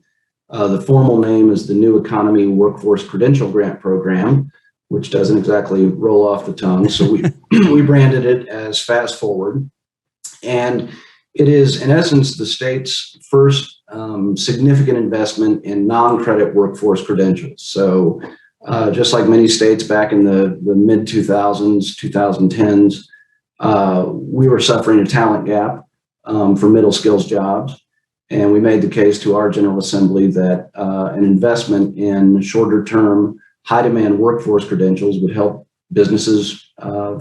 The formal name is the New Economy Workforce Credential Grant Program, which doesn't exactly roll off the tongue. So we branded it as Fast Forward. And it is, in essence, the state's first significant investment in non-credit workforce credentials. So just like many states back in the mid-2000s, 2010s, we were suffering a talent gap for middle skills jobs. And we made the case to our General Assembly that an investment in shorter term, high demand workforce credentials would help businesses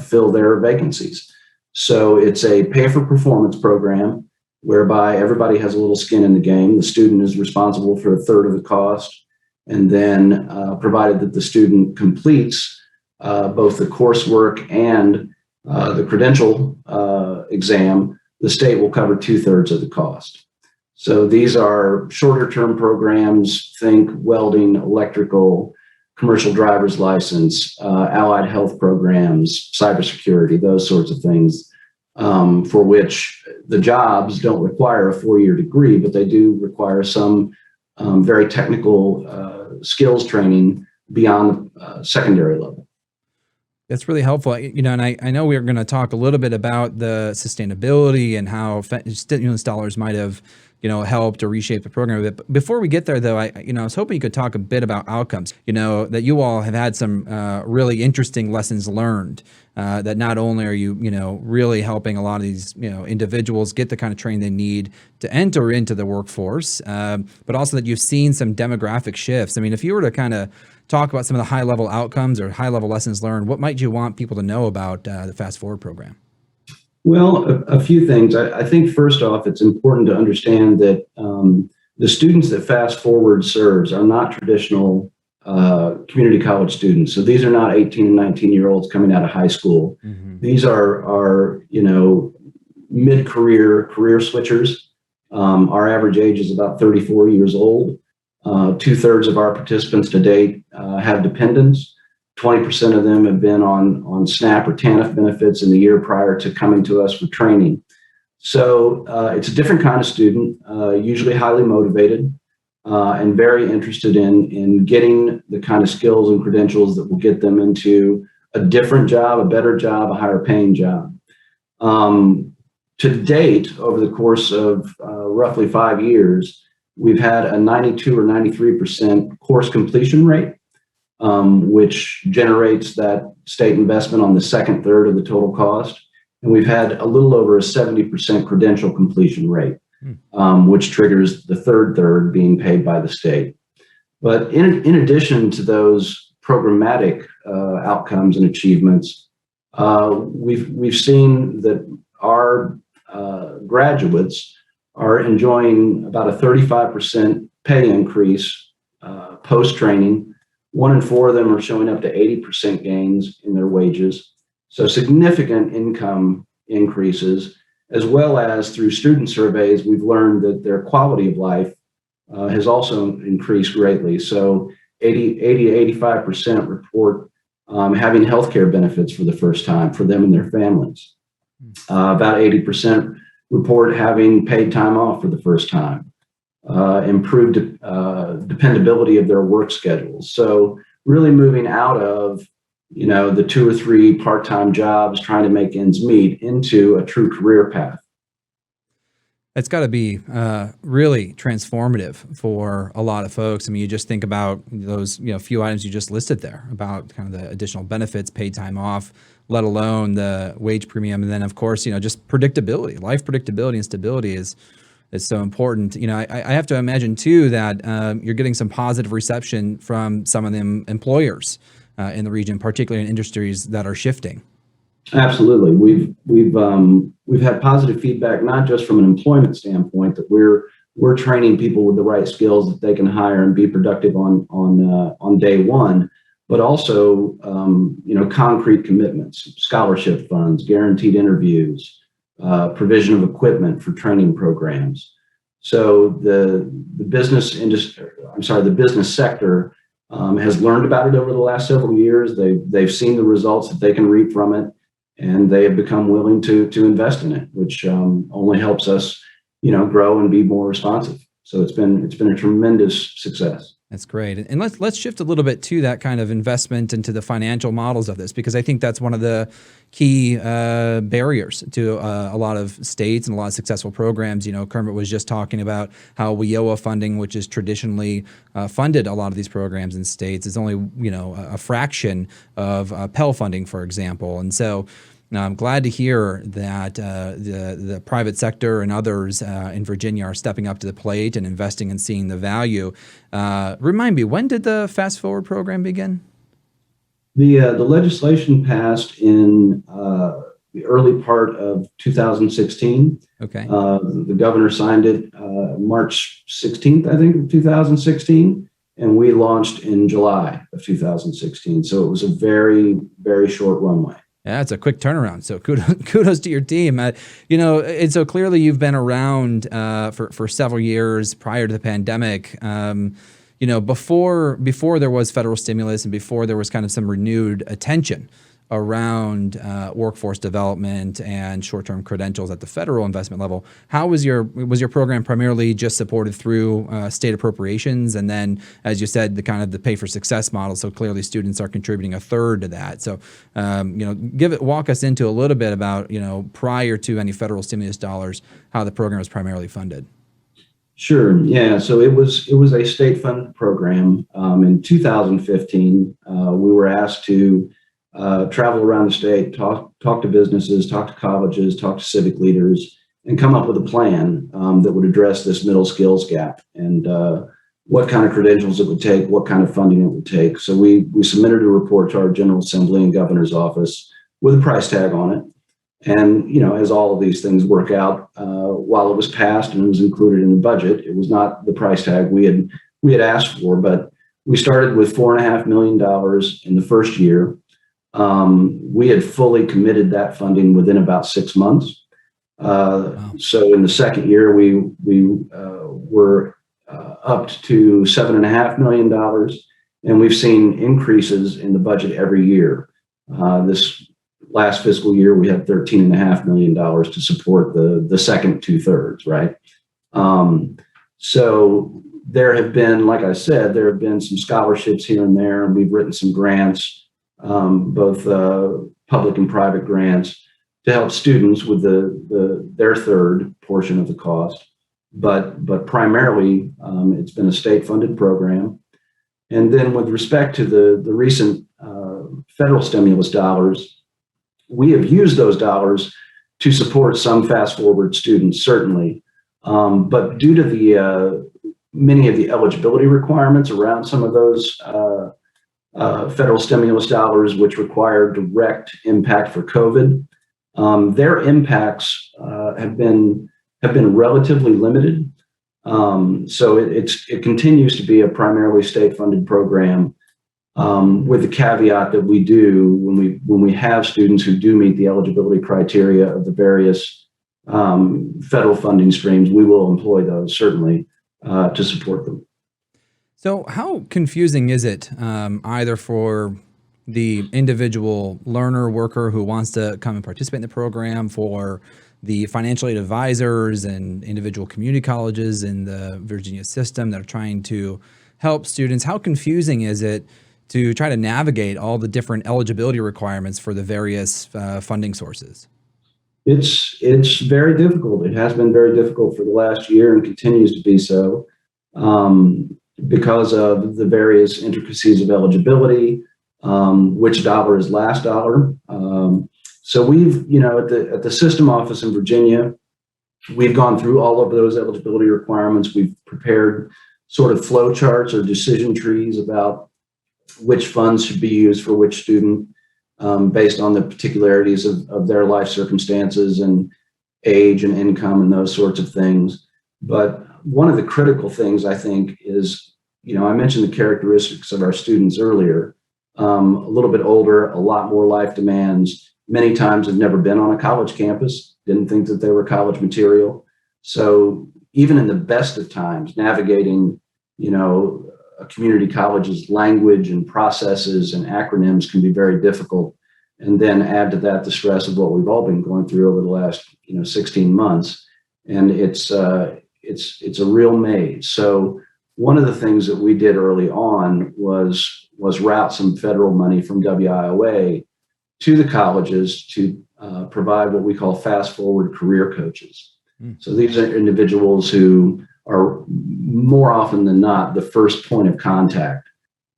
fill their vacancies. So it's a pay for performance program whereby everybody has a little skin in the game. The student is responsible for a third of the cost. And then provided that the student completes both the coursework and the credential exam, the state will cover 2/3 of the cost. So these are shorter term programs, think welding, electrical, commercial driver's license, allied health programs, cybersecurity, those sorts of things, for which the jobs don't require a 4-year degree, but they do require some very technical skills training beyond the secondary level. That's really helpful. And I know we're going to talk a little bit about the sustainability and how stimulus dollars might have, helped or reshaped the program. But before we get there, though, I was hoping you could talk a bit about outcomes. That you all have had some really interesting lessons learned. That not only are you, really helping a lot of these, individuals get the kind of training they need to enter into the workforce, but also that you've seen some demographic shifts. I mean, if you were to kind of talk about some of the high-level outcomes or high-level lessons learned, what might you want people to know about the Fast Forward program? Well, a few things. I think first off, it's important to understand that the students that Fast Forward serves are not traditional community college students. So these are not 18 and 19-year-olds coming out of high school. Mm-hmm. These are mid-career career switchers. Our average age is about 34 years old. 2/3 of our participants to date have dependents. 20% of them have been on SNAP or TANF benefits in the year prior to coming to us for training. So it's a different kind of student, usually highly motivated and very interested in getting the kind of skills and credentials that will get them into a different job, a better job, a higher paying job. To date, over the course of roughly 5 years, we've had a 92 or 93% course completion rate, which generates that state investment on the second third of the total cost. And we've had a little over a 70% credential completion rate, which triggers the third third being paid by the state. But in addition to those programmatic outcomes and achievements. We've seen that our graduates are enjoying about a 35% pay increase post-training. 1 in 4 of them are showing up to 80% gains in their wages. So significant income increases, as well as through student surveys, we've learned that their quality of life has also increased greatly. So 80 to 85% report having healthcare benefits for the first time for them and their families. About 80% report having paid time off for the first time. Improved dependability of their work schedules. So really moving out of the 2 or 3 part-time jobs trying to make ends meet into a true career path. It's got to be really transformative for a lot of folks. I mean, you just think about those few items you just listed there about kind of the additional benefits, paid time off, let alone the wage premium, and then of course just predictability, life predictability and stability is so important. I have to imagine too that you're getting some positive reception from some of the employers in the region, particularly in industries that are shifting. Absolutely. We've had positive feedback, not just from an employment standpoint, that we're training people with the right skills that they can hire and be productive on day one, but also concrete commitments, scholarship funds, guaranteed interviews, provision of equipment for training programs. So the business sector has learned about it over the last several years. They've seen the results that they can reap from it, and they have become willing to invest in it, which only helps us, grow and be more responsive. So it's been a tremendous success. That's great. And let's shift a little bit to that kind of investment into the financial models of this, because I think that's one of the key barriers to a lot of states and a lot of successful programs. Kermit was just talking about how WIOA funding, which is traditionally funded a lot of these programs in states, is only a fraction of Pell funding, for example. And so I'm glad to hear that the private sector and others in Virginia are stepping up to the plate and investing and seeing the value. Remind me, when did the Fast Forward program begin? The legislation passed in the early part of 2016. Okay. The governor signed it March 16th, I think, of 2016, and we launched in July of 2016. So it was a very, very short runway. Yeah, it's a quick turnaround. So kudos to your team. And so clearly you've been around for several years prior to the pandemic. Before there was federal stimulus and before there was kind of some renewed attention around workforce development and short-term credentials at the federal investment level, how was your program primarily just supported through state appropriations, and then, as you said, the pay for success model? So clearly, students are contributing 1/3 to that. So, walk us into a little bit about prior to any federal stimulus dollars, how the program was primarily funded. Sure. Yeah. So it was a state-funded program. In 2015, we were asked to travel around the state, talk to businesses, talk to colleges, talk to civic leaders, and come up with a plan that would address this middle skills gap and what kind of credentials it would take, what kind of funding it would take. So we submitted a report to our General Assembly and Governor's office with a price tag on it. And, as all of these things work out, while it was passed and it was included in the budget, it was not the price tag we had asked for, but we started with $4.5 million in the first year. We had fully committed that funding within about 6 months. Wow. So in the second year, we were up to $7.5 million, and we've seen increases in the budget every year. This last fiscal year, we had $13.5 million to support the second 2/3, right? So there have been, like I said, there have been some scholarships here and there, and we've written some grants, both public and private grants, to help students with their third portion of the cost. But primarily, it's been a state-funded program. And then with respect to the recent federal stimulus dollars, we have used those dollars to support some Fast Forward students, certainly. But due to many of the eligibility requirements around some of those federal stimulus dollars, which require direct impact for COVID. Their impacts have been relatively limited. So it continues to be a primarily state-funded program, with the caveat that we do, when we have students who do meet the eligibility criteria of the various federal funding streams, we will employ those certainly to support them. So how confusing is it, either for the individual learner worker who wants to come and participate in the program, for the financial aid advisors and individual community colleges in the Virginia system that are trying to help students? How confusing is it to try to navigate all the different eligibility requirements for the various funding sources? It's very difficult. It has been very difficult for the last year and continues to be so, because of the various intricacies of eligibility, which dollar is last dollar. So we've, at the system office in Virginia, we've gone through all of those eligibility requirements. We've prepared sort of flow charts or decision trees about which funds should be used for which student, based on the particularities of their life circumstances and age and income and those sorts of things. But one of the critical things, I think, is, I mentioned the characteristics of our students earlier. A little bit older, a lot more life demands, many times have never been on a college campus, didn't think that they were college material. So even in the best of times, navigating, a community college's language and processes and acronyms can be very difficult. And then add to that the stress of what we've all been going through over the last, 16 months. And it's a real maze. So one of the things that we did early on was route some federal money from WIOA to the colleges to provide what we call fast forward career coaches. So these are individuals who are more often than not the first point of contact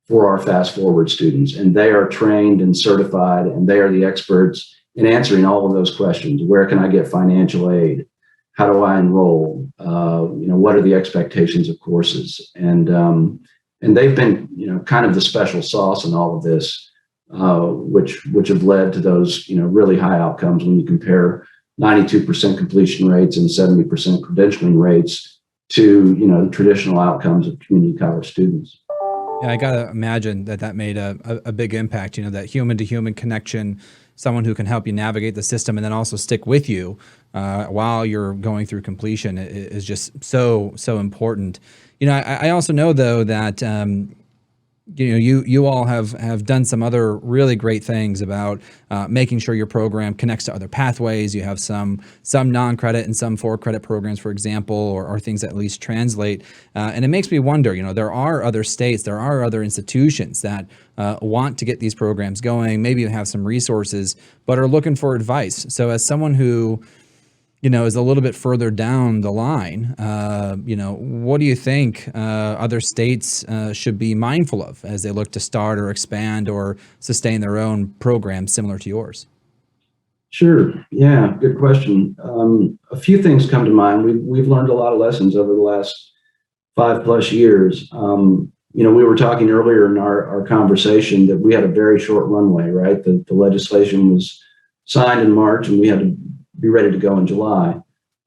for our fast forward students. And they are trained and certified, and they are the experts in answering all of those questions. Where can I get financial aid? How do I enroll? What are the expectations of courses? And they've been, kind of the special sauce in all of this, which have led to those, really high outcomes when you compare 92% completion rates and 70% credentialing rates to, the traditional outcomes of community college students. Yeah, I gotta imagine that made a big impact. That human to human connection, someone who can help you navigate the system and then also stick with you while you're going through completion is just so important. I also know though that you all have done some other really great things about making sure your program connects to other pathways. You have some non-credit and some for-credit programs, for example, or things that at least translate. And it makes me wonder, there are other states, there are other institutions that want to get these programs going, maybe have some resources, but are looking for advice. So as someone who is a little bit further down the line, what do you think other states should be mindful of as they look to start or expand or sustain their own programs similar to yours? Sure. Yeah, good question. A few things come to mind. We've learned a lot of lessons over the last 5+ years. We were talking earlier in our conversation that we had a very short runway, right? The legislation was signed in March and we had to be ready to go in July.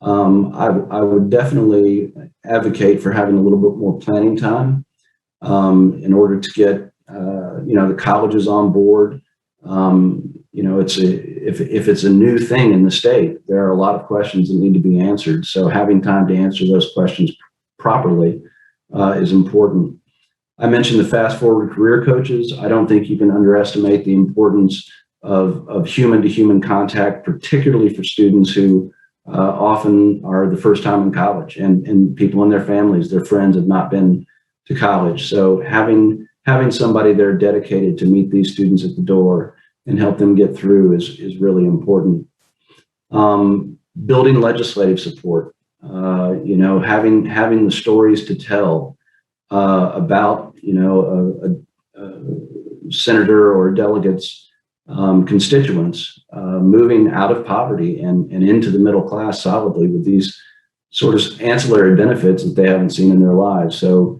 I would definitely advocate for having a little bit more planning time in order to get the colleges on board. If it's a new thing in the state, there are a lot of questions that need to be answered. So having time to answer those questions properly is important. I mentioned the fast forward career coaches. I don't think you can underestimate the importance of human to human contact, particularly for students who often are the first time in college, and people in their families, their friends have not been to college. So having somebody there dedicated to meet these students at the door and help them get through is really important. Building legislative support, having the stories to tell about a senator or delegate's constituents moving out of poverty and into the middle class solidly with these sort of ancillary benefits that they haven't seen in their lives. So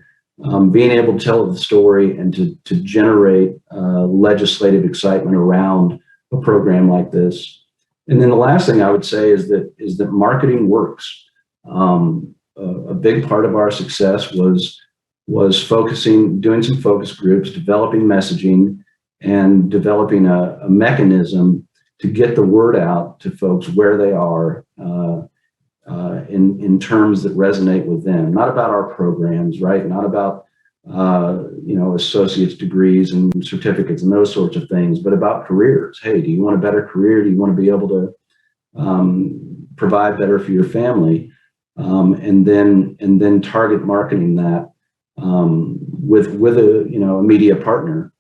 being able to tell the story and to generate legislative excitement around a program like this. And then the last thing I would say is that marketing works. A big part of our success was doing some focus groups, developing messaging, and developing a mechanism to get the word out to folks where they are in terms that resonate with them. Not about our programs, right? Not about associate's degrees and certificates and those sorts of things, but about careers. Hey, do you want a better career? Do you want to be able to provide better for your family? And then target marketing that with a media partner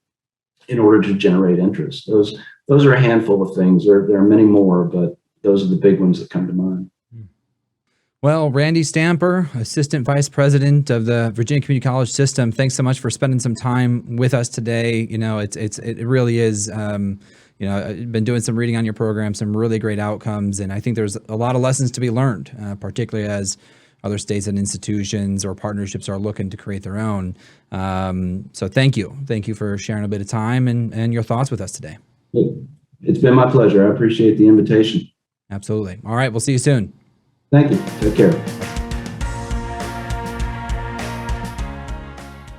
in order to generate interest. Those are a handful of things. There are many more, but those are the big ones that come to mind. Well, Randy Stamper, Assistant Vice President of the Virginia Community College System, thanks so much for spending some time with us today. It really is. I've been doing some reading on your program, some really great outcomes, and I think there's a lot of lessons to be learned, particularly as other states and institutions or partnerships are looking to create their own. So thank you for sharing a bit of time and your thoughts with us today. It's been my pleasure. I appreciate the invitation. Absolutely. All right, we'll see you soon. Thank you. Take care.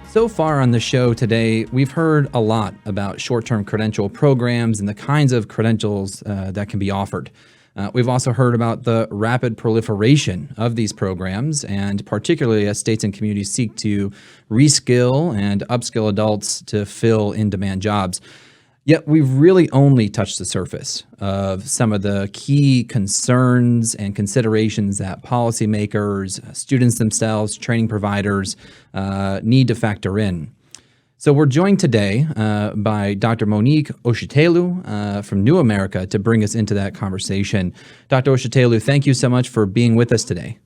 So far on the show today, we've heard a lot about short-term credential programs and the kinds of credentials that can be offered. We've also heard about the rapid proliferation of these programs, and particularly as states and communities seek to reskill and upskill adults to fill in-demand jobs. Yet we've really only touched the surface of some of the key concerns and considerations that policymakers, students themselves, training providers need to factor in. So we're joined today by Dr. Monique Oshitelu from New America to bring us into that conversation. Dr. Oshitelu, thank you so much for being with us today.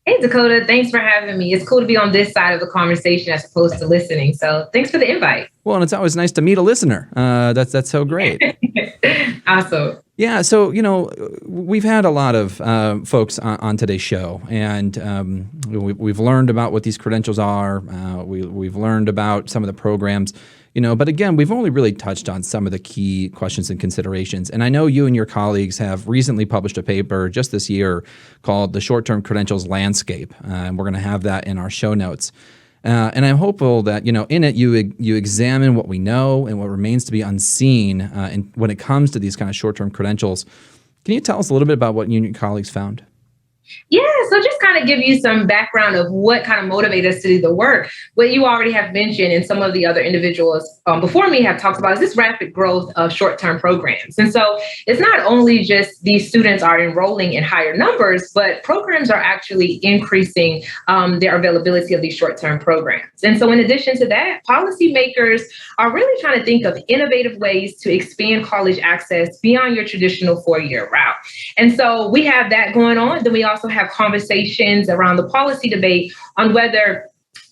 Hey, Dakota, thanks for having me. It's cool to be on this side of the conversation as opposed to listening. So thanks for the invite. Well, and it's always nice to meet a listener. That's so great. Awesome. Yeah, so, we've had a lot of folks on today's show, and we've learned about what these credentials are. We've learned about some of the programs, but again, we've only really touched on some of the key questions and considerations. And I know you and your colleagues have recently published a paper just this year called The Short-Term Credentials Landscape, and we're going to have that in our show notes. And I'm hopeful that, in it, you examine what we know and what remains to be unseen when it comes to these kind of short-term credentials. Can you tell us a little bit about what you and your colleagues found? Yeah, so just kind of give you some background of what kind of motivated us to do the work. What you already have mentioned and some of the other individuals before me have talked about is this rapid growth of short-term programs. And so it's not only just these students are enrolling in higher numbers, but programs are actually increasing their availability of these short-term programs. And so in addition to that, policymakers are really trying to think of innovative ways to expand college access beyond your traditional four-year route. And so we have that going on. Then we also have conversations around the policy debate on whether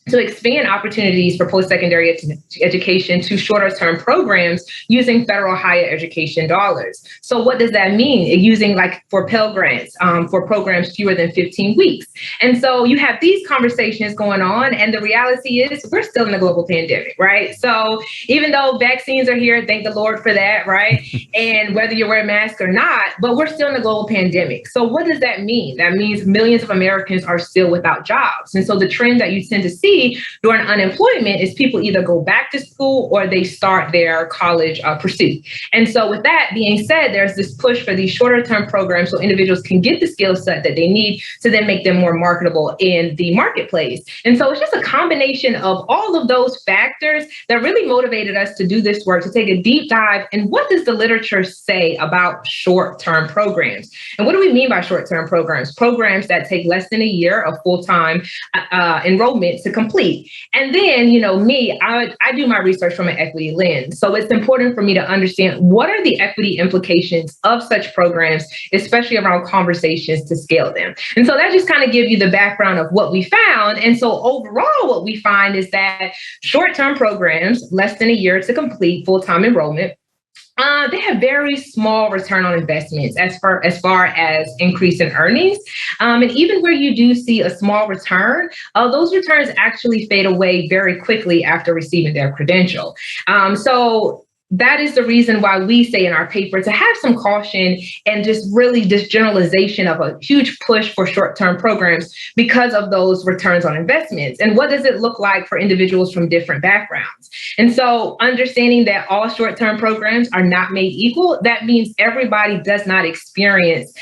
to expand opportunities for post-secondary education to shorter-term programs using federal higher education dollars. So what does that mean? Using for Pell Grants for programs fewer than 15 weeks. And so you have these conversations going on, and the reality is we're still in a global pandemic, right? So even though vaccines are here, thank the Lord for that, right? And whether you wear a mask or not, but we're still in a global pandemic. So what does that mean? That means millions of Americans are still without jobs. And so the trend that you tend to see during unemployment is people either go back to school or they start their college pursuit. And so with that being said, there's this push for these shorter term programs so individuals can get the skill set that they need to then make them more marketable in the marketplace. And so it's just a combination of all of those factors that really motivated us to do this work, to take a deep dive. And what does the literature say about short-term programs? And what do we mean by short-term programs? Programs that take less than a year of full-time enrollment to complete. And then, I do my research from an equity lens. So it's important for me to understand what are the equity implications of such programs, especially around conversations to scale them. And so that just kind of gives you the background of what we found. And so overall, what we find is that short-term programs, less than a year to complete full-time enrollment, They have very small return on investments as far as increase in earnings. And even where you do see a small return, those returns actually fade away very quickly after receiving their credential. So that is the reason why we say in our paper to have some caution and just really this generalization of a huge push for short-term programs because of those returns on investments. And what does it look like for individuals from different backgrounds? And so understanding that all short-term programs are not made equal, that means everybody does not experience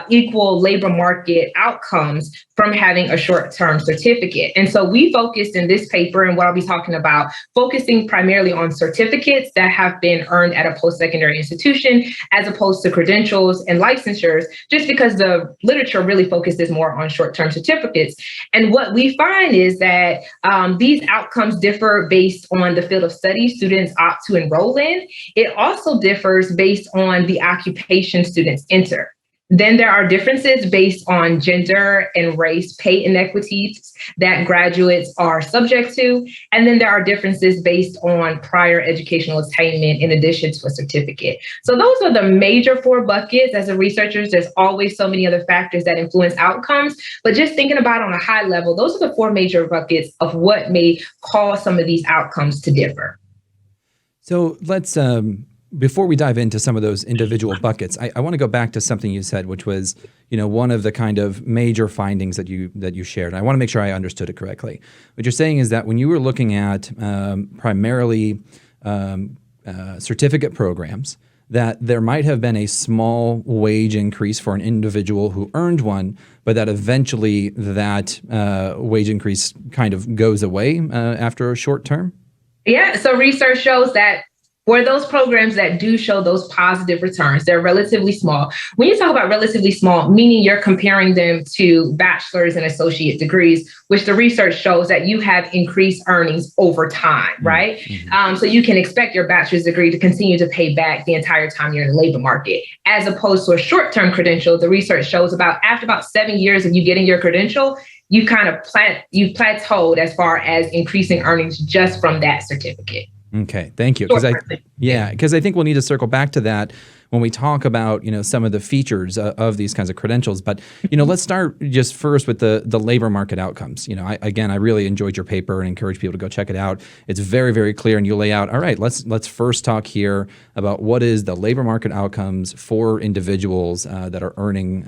equal labor market outcomes from having a short-term certificate. And so we focused in this paper, and what I'll be talking about, focusing primarily on certificates that have been earned at a post-secondary institution, as opposed to credentials and licensures, just because the literature really focuses more on short-term certificates. And what we find is that these outcomes differ based on the field of study students opt to enroll in. It also differs based on the occupation students enter. Then there are differences based on gender and race pay inequities that graduates are subject to. And then there are differences based on prior educational attainment in addition to a certificate. So those are the major 4 buckets. As a researcher, there's always so many other factors that influence outcomes. But just thinking about on a high level, those are the 4 major buckets of what may cause some of these outcomes to differ. So let's before we dive into some of those individual buckets, I want to go back to something you said, which was, one of the kind of major findings that you shared. I want to make sure I understood it correctly. What you're saying is that when you were looking at primarily certificate programs, that there might have been a small wage increase for an individual who earned one, but that eventually that wage increase kind of goes away after a short term? Yeah, so research shows that for those programs that do show those positive returns, they're relatively small. When you talk about relatively small, meaning you're comparing them to bachelor's and associate degrees, which the research shows that you have increased earnings over time, right? Mm-hmm. So you can expect your bachelor's degree to continue to pay back the entire time you're in the labor market. As opposed to a short-term credential, the research shows after about 7 years of you getting your credential, you kind of plateaued as far as increasing earnings just from that certificate. Okay, thank you. Because I think we'll need to circle back to that when we talk about some of the features of these kinds of credentials. But let's start just first with the labor market outcomes. I really enjoyed your paper and encourage people to go check it out. It's very, very clear, and you lay out. All right, let's first talk here about what is the labor market outcomes for individuals that are earning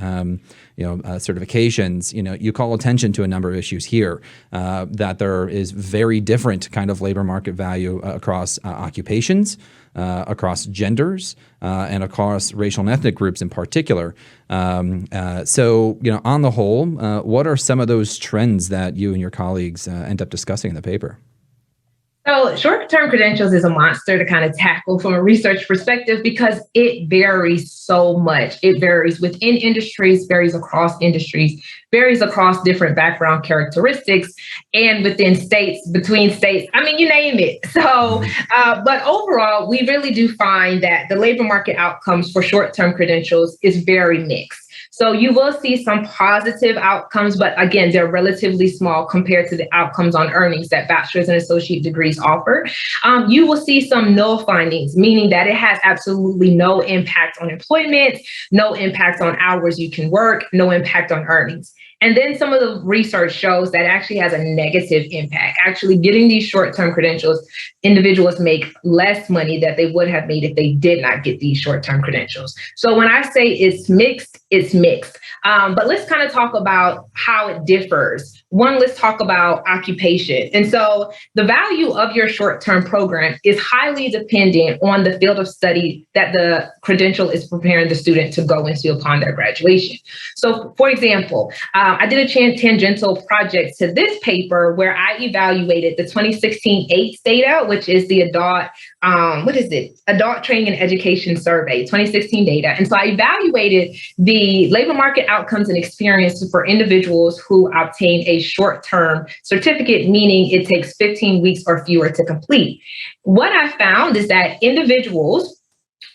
certifications. You call attention to a number of issues here, that there is very different kind of labor market value across occupations, across genders, and across racial and ethnic groups in particular. So, on the whole, what are some of those trends that you and your colleagues end up discussing in the paper? So short-term credentials is a monster to kind of tackle from a research perspective because it varies so much. It varies within industries, varies across industries, varies across different background characteristics, and within states, between states. I mean, you name it. So, but overall, we really do find that the labor market outcomes for short-term credentials is very mixed. So you will see some positive outcomes, but again, they're relatively small compared to the outcomes on earnings that bachelor's and associate degrees offer. You will see some null findings, meaning that it has absolutely no impact on employment, no impact on hours you can work, no impact on earnings. And then some of the research shows that actually has a negative impact. Actually getting these short-term credentials, individuals make less money that they would have made if they did not get these short-term credentials. So when I say it's mixed, it's mixed. But let's kind of talk about how it differs. One, let's talk about occupation. And so the value of your short-term program is highly dependent on the field of study that the credential is preparing the student to go into upon their graduation. So for example, I did a tangential project to this paper where I evaluated the 2016 AITS data, which is the Adult Training and Education Survey, 2016 data. And so I evaluated the labor market outcomes and experience for individuals who obtain a short-term certificate, meaning it takes 15 weeks or fewer to complete. What I found is that individuals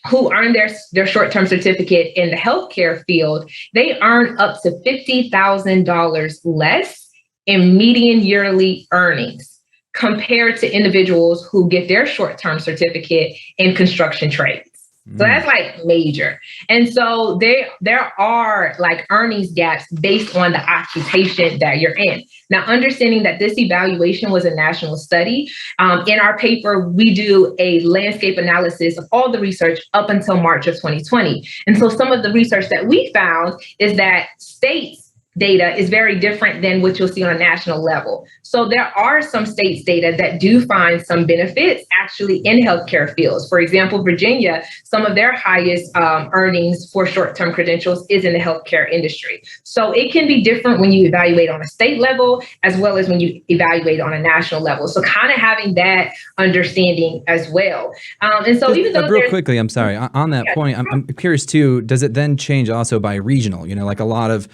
who earn their short-term certificate in the healthcare field, they earn up to $50,000 less in median yearly earnings compared to individuals who get their short-term certificate in construction trades. So that's like major. And so there are like earnings gaps based on the occupation that you're in. Now, understanding that this evaluation was a national study, in our paper, we do a landscape analysis of all the research up until March of 2020. And so some of the research that we found is that states data is very different than what you'll see on a national level. So there are some states data that do find some benefits actually in healthcare fields. For example, Virginia, some of their highest earnings for short-term credentials is in the healthcare industry. So it can be different when you evaluate on a state level as well as when you evaluate on a national level. So kind of having that understanding as well. And so even though real quickly, I'm sorry, on that point, I'm curious too, does it then change also by regional? Like a lot of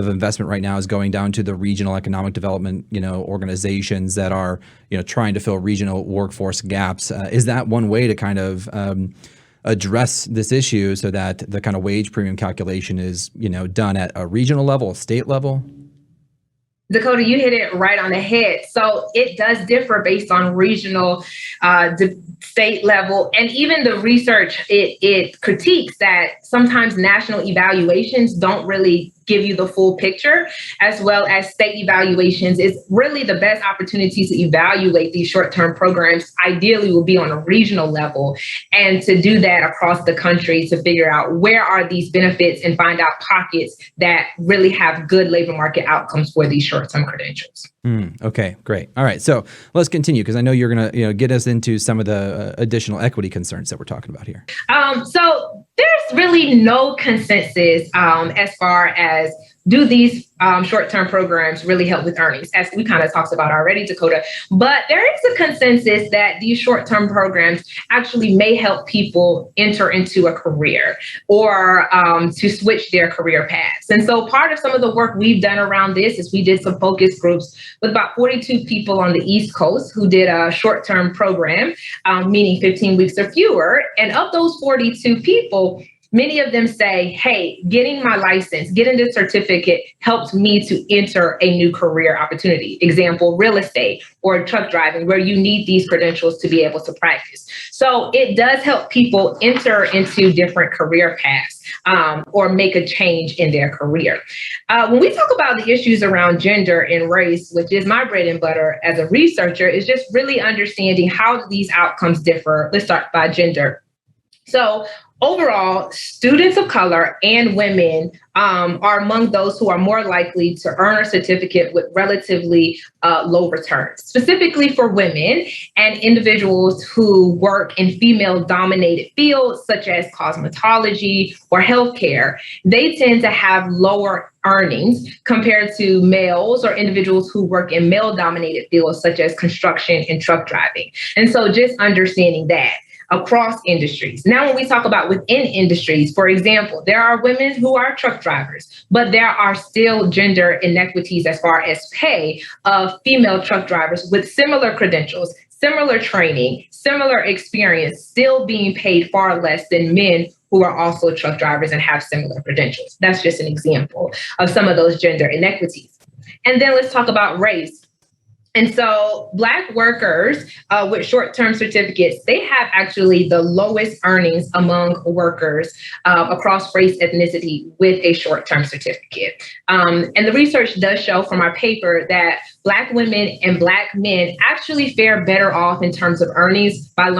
investment right now is going down to the regional economic development, organizations that are, trying to fill regional workforce gaps. Is that one way to kind of address this issue so that the kind of wage premium calculation is, done at a regional level, a state level? Dakota, you hit it right on the head. So it does differ based on regional, state level, and even the research, it critiques that sometimes national evaluations don't really give you the full picture, as well as state evaluations is really the best opportunity to evaluate these short-term programs. Ideally will be on a regional level, and to do that across the country to figure out where are these benefits and find out pockets that really have good labor market outcomes for these short-term credentials. Okay, great. All right, so let's continue because I know you're going to get us into some of the additional equity concerns that we're talking about here. So there's really no consensus as far as do these short-term programs really help with earnings, as we kind of talked about already, Dakota. But there is a consensus that these short-term programs actually may help people enter into a career or to switch their career paths. And so part of some of the work we've done around this is we did some focus groups with about 42 people on the East Coast who did a short-term program, meaning 15 weeks or fewer. And of those 42 people, many of them say, hey, getting my license, getting this certificate helped me to enter a new career opportunity. Example, real estate or truck driving, where you need these credentials to be able to practice. So it does help people enter into different career paths or make a change in their career. When we talk about the issues around gender and race, which is my bread and butter as a researcher, is just really understanding how these outcomes differ. Let's start by gender. So overall, students of color and women are among those who are more likely to earn a certificate with relatively low returns. Specifically for women and individuals who work in female-dominated fields such as cosmetology or healthcare, they tend to have lower earnings compared to males or individuals who work in male-dominated fields such as construction and truck driving. And so just understanding that across industries. Now, when we talk about within industries, for example, there are women who are truck drivers, but there are still gender inequities as far as pay of female truck drivers with similar credentials, similar training, similar experience, still being paid far less than men who are also truck drivers and have similar credentials. That's just an example of some of those gender inequities. And then let's talk about race. And so Black workers with short-term certificates, they have actually the lowest earnings among workers across race, ethnicity with a short-term certificate. And the research does show from our paper that Black women and Black men actually fare better off in terms of earnings by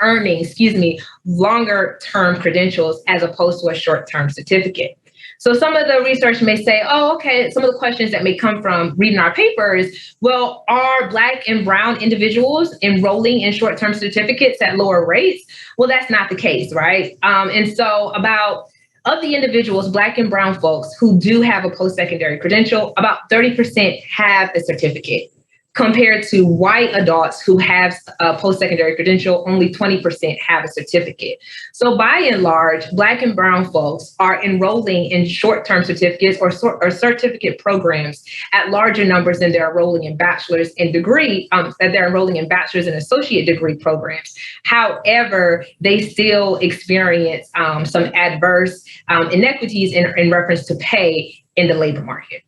earning longer-term credentials as opposed to a short-term certificate. So some of the research may say, oh, okay, some of the questions that may come from reading our papers, well, are Black and brown individuals enrolling in short-term certificates at lower rates? Well, that's not the case, right? And so of the individuals, Black and brown folks who do have a post-secondary credential, about 30% have a certificate. Compared to white adults who have a post-secondary credential, only 20% have a certificate. So by and large, Black and brown folks are enrolling in short-term certificates or certificate programs at larger numbers than they're enrolling in bachelor's and associate degree programs. However, they still experience some adverse inequities in reference to pay in the labor market.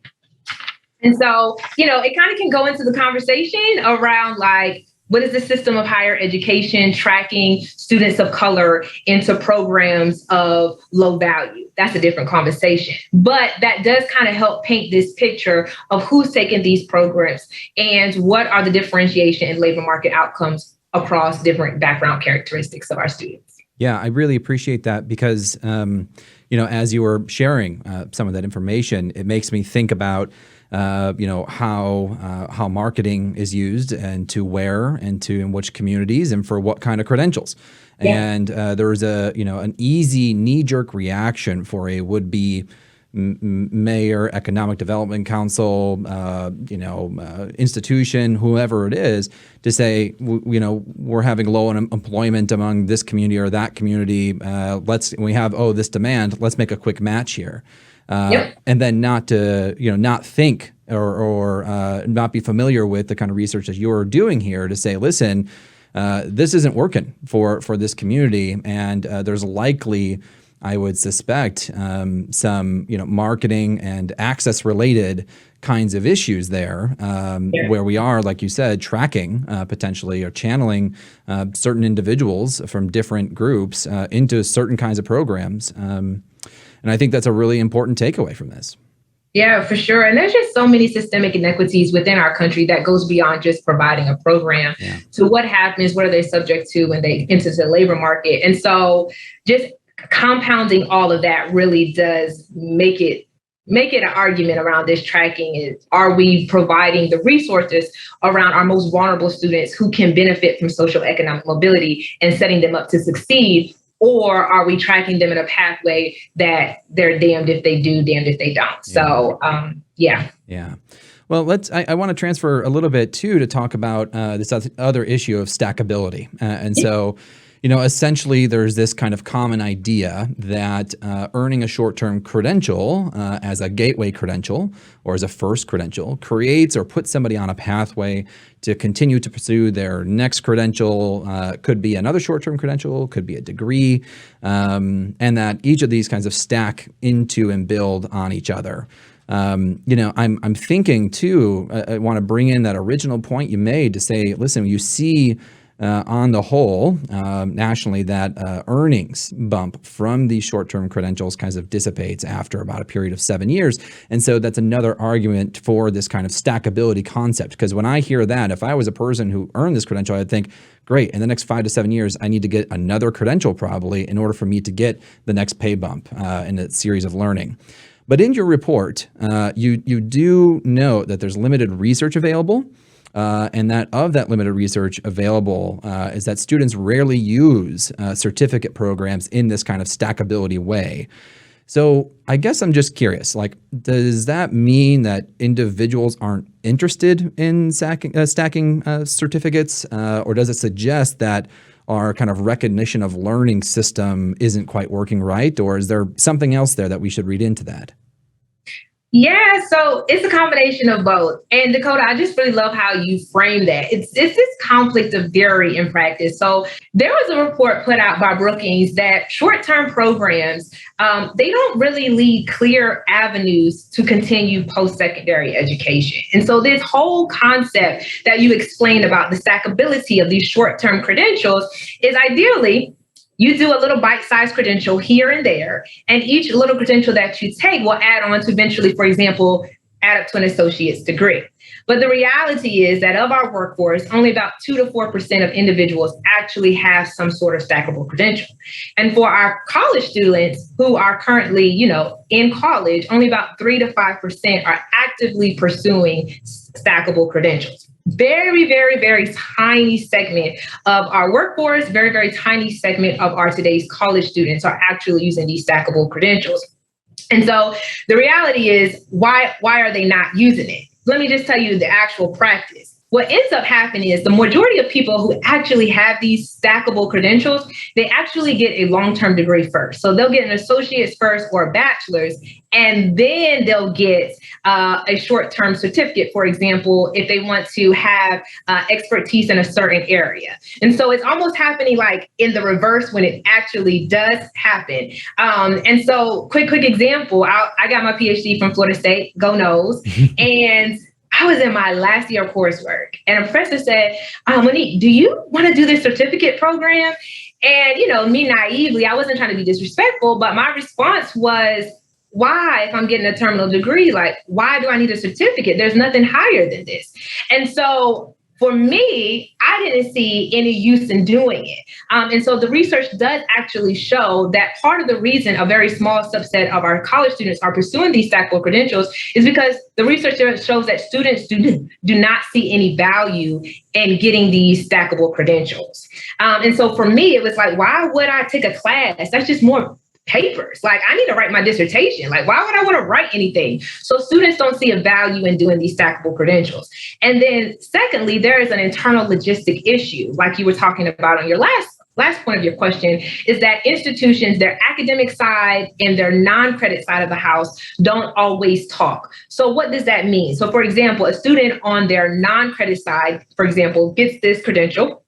And so, it kind of can go into the conversation around like, what is the system of higher education tracking students of color into programs of low value? That's a different conversation. But that does kind of help paint this picture of who's taking these programs and what are the differentiation in labor market outcomes across different background characteristics of our students. Yeah, I really appreciate that because, as you were sharing some of that information, it makes me think about how marketing is used and to where and to in which communities and for what kind of credentials. Yeah. And there was an easy knee-jerk reaction for a would-be mayor, economic development council, institution, whoever it is, to say, we're having low employment among this community or that community. We have this demand. Let's make a quick match here. And then not to, not think or not be familiar with the kind of research that you're doing here to say, listen, this isn't working for this community. And there's likely, I would suspect, some, marketing and access related kinds of issues there where we are, like you said, tracking potentially or channeling certain individuals from different groups into certain kinds of programs. And I think that's a really important takeaway from this. Yeah, for sure. And there's just so many systemic inequities within our country that goes beyond just providing a program to what happens, what are they subject to when they enter the labor market. And so just compounding all of that really does make it an argument around this tracking. Is, are we providing the resources around our most vulnerable students who can benefit from social economic mobility and setting them up to succeed? Or are we tracking them in a pathway that they're damned if they do, damned if they don't? Yeah. So, yeah. Well, I want to transfer a little bit too to talk about this other issue of stackability. So, essentially there's this kind of common idea that earning a short-term credential as a gateway credential or as a first credential creates or puts somebody on a pathway to continue to pursue their next credential. Could be another short-term credential, could be a degree, and that each of these kinds of stack into and build on each other. I'm thinking too, I want to bring in that original point you made to say, listen, you see on the whole, nationally, that earnings bump from these short-term credentials kind of dissipates after about a period of 7 years. And so that's another argument for this kind of stackability concept. Because when I hear that, if I was a person who earned this credential, I'd think, great, in the next 5 to 7 years, I need to get another credential probably in order for me to get the next pay bump in a series of learning. But in your report, you do note that there's limited research available. And that of that limited research available is that students rarely use certificate programs in this kind of stackability way. So I guess I'm just curious, does that mean that individuals aren't interested in stacking certificates? Or does it suggest that our kind of recognition of learning system isn't quite working right? Or is there something else there that we should read into that? Yeah, so it's a combination of both. And Dakota, I just really love how you frame that. It's this conflict of theory in practice. So there was a report put out by Brookings that short-term programs, they don't really lead clear avenues to continue post-secondary education. And so this whole concept that you explained about the stackability of these short-term credentials is ideally you do a little bite-sized credential here and there, and each little credential that you take will add on to eventually, for example, add up to an associate's degree. But the reality is that of our workforce, only about 2 to 4% of individuals actually have some sort of stackable credential. And for our college students who are currently, in college, only about 3 to 5% are actively pursuing stackable credentials. Very, very, very tiny segment of our workforce, very, very tiny segment of our today's college students are actually using these stackable credentials. And so the reality is, why are they not using it? Let me just tell you the actual practice. What ends up happening is the majority of people who actually have these stackable credentials, they actually get a long-term degree first. So they'll get an associate's first or a bachelor's, and then they'll get a short-term certificate, for example, if they want to have expertise in a certain area. And so it's almost happening like in the reverse when it actually does happen. And so quick example, I got my PhD from Florida State, go Noles, and I was in my last year of coursework, and a professor said, Monique, do you want to do this certificate program? And, me naively, I wasn't trying to be disrespectful, but my response was, why, if I'm getting a terminal degree, like, why do I need a certificate? There's nothing higher than this. And so for me, I didn't see any use in doing it. And so the research does actually show that part of the reason a very small subset of our college students are pursuing these stackable credentials is because the research shows that students do not see any value in getting these stackable credentials. And so for me, it was like, why would I take a class? That's just more papers. Like, I need to write my dissertation. Like, why would I want to write anything? So students don't see a value in doing these stackable credentials. And then secondly, there is an internal logistic issue, like you were talking about on your last point of your question, is that institutions, their academic side and their non-credit side of the house don't always talk. So what does that mean? So for example, a student on their non-credit side, for example, gets this credential,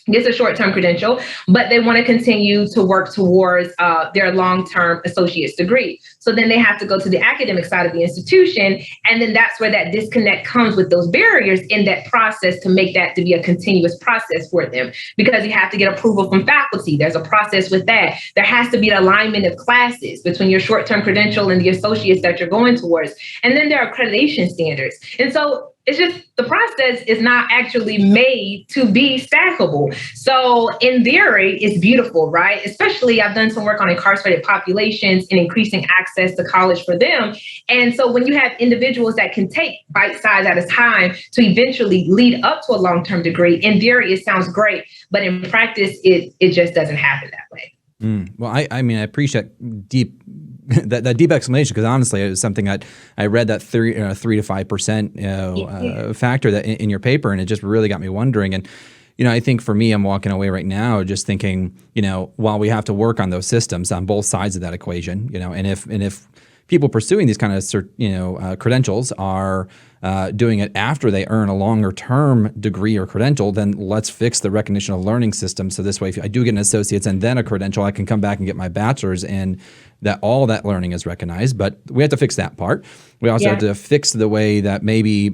gets a short-term credential, but they want to continue to work towards their long-term associate's degree. So then they have to go to the academic side of the institution. And then that's where that disconnect comes with those barriers in that process to make that to be a continuous process for them, because you have to get approval from faculty. There's a process with that. There has to be an alignment of classes between your short-term credential and the associates that you're going towards. And then there are accreditation standards. And so it's just the process is not actually made to be stackable. So in theory, it's beautiful, right? Especially I've done some work on incarcerated populations and increasing access to college for them. And so when you have individuals that can take bite size at a time to eventually lead up to a long-term degree, in theory, it sounds great, but in practice, it just doesn't happen that way. Well, I mean, I appreciate that deep explanation, because honestly, it was something that I read, that 3 to 5% factor that in your paper, and it just really got me wondering. And I think for me, I'm walking away right now just thinking, while we have to work on those systems on both sides of that equation, and if people pursuing these kind of credentials are doing it after they earn a longer term degree or credential, then let's fix the recognition of learning system. So this way, if I do get an associate's and then a credential, I can come back and get my bachelor's, and that all that learning is recognized. But we have to fix that part. We also have to fix the way that maybe,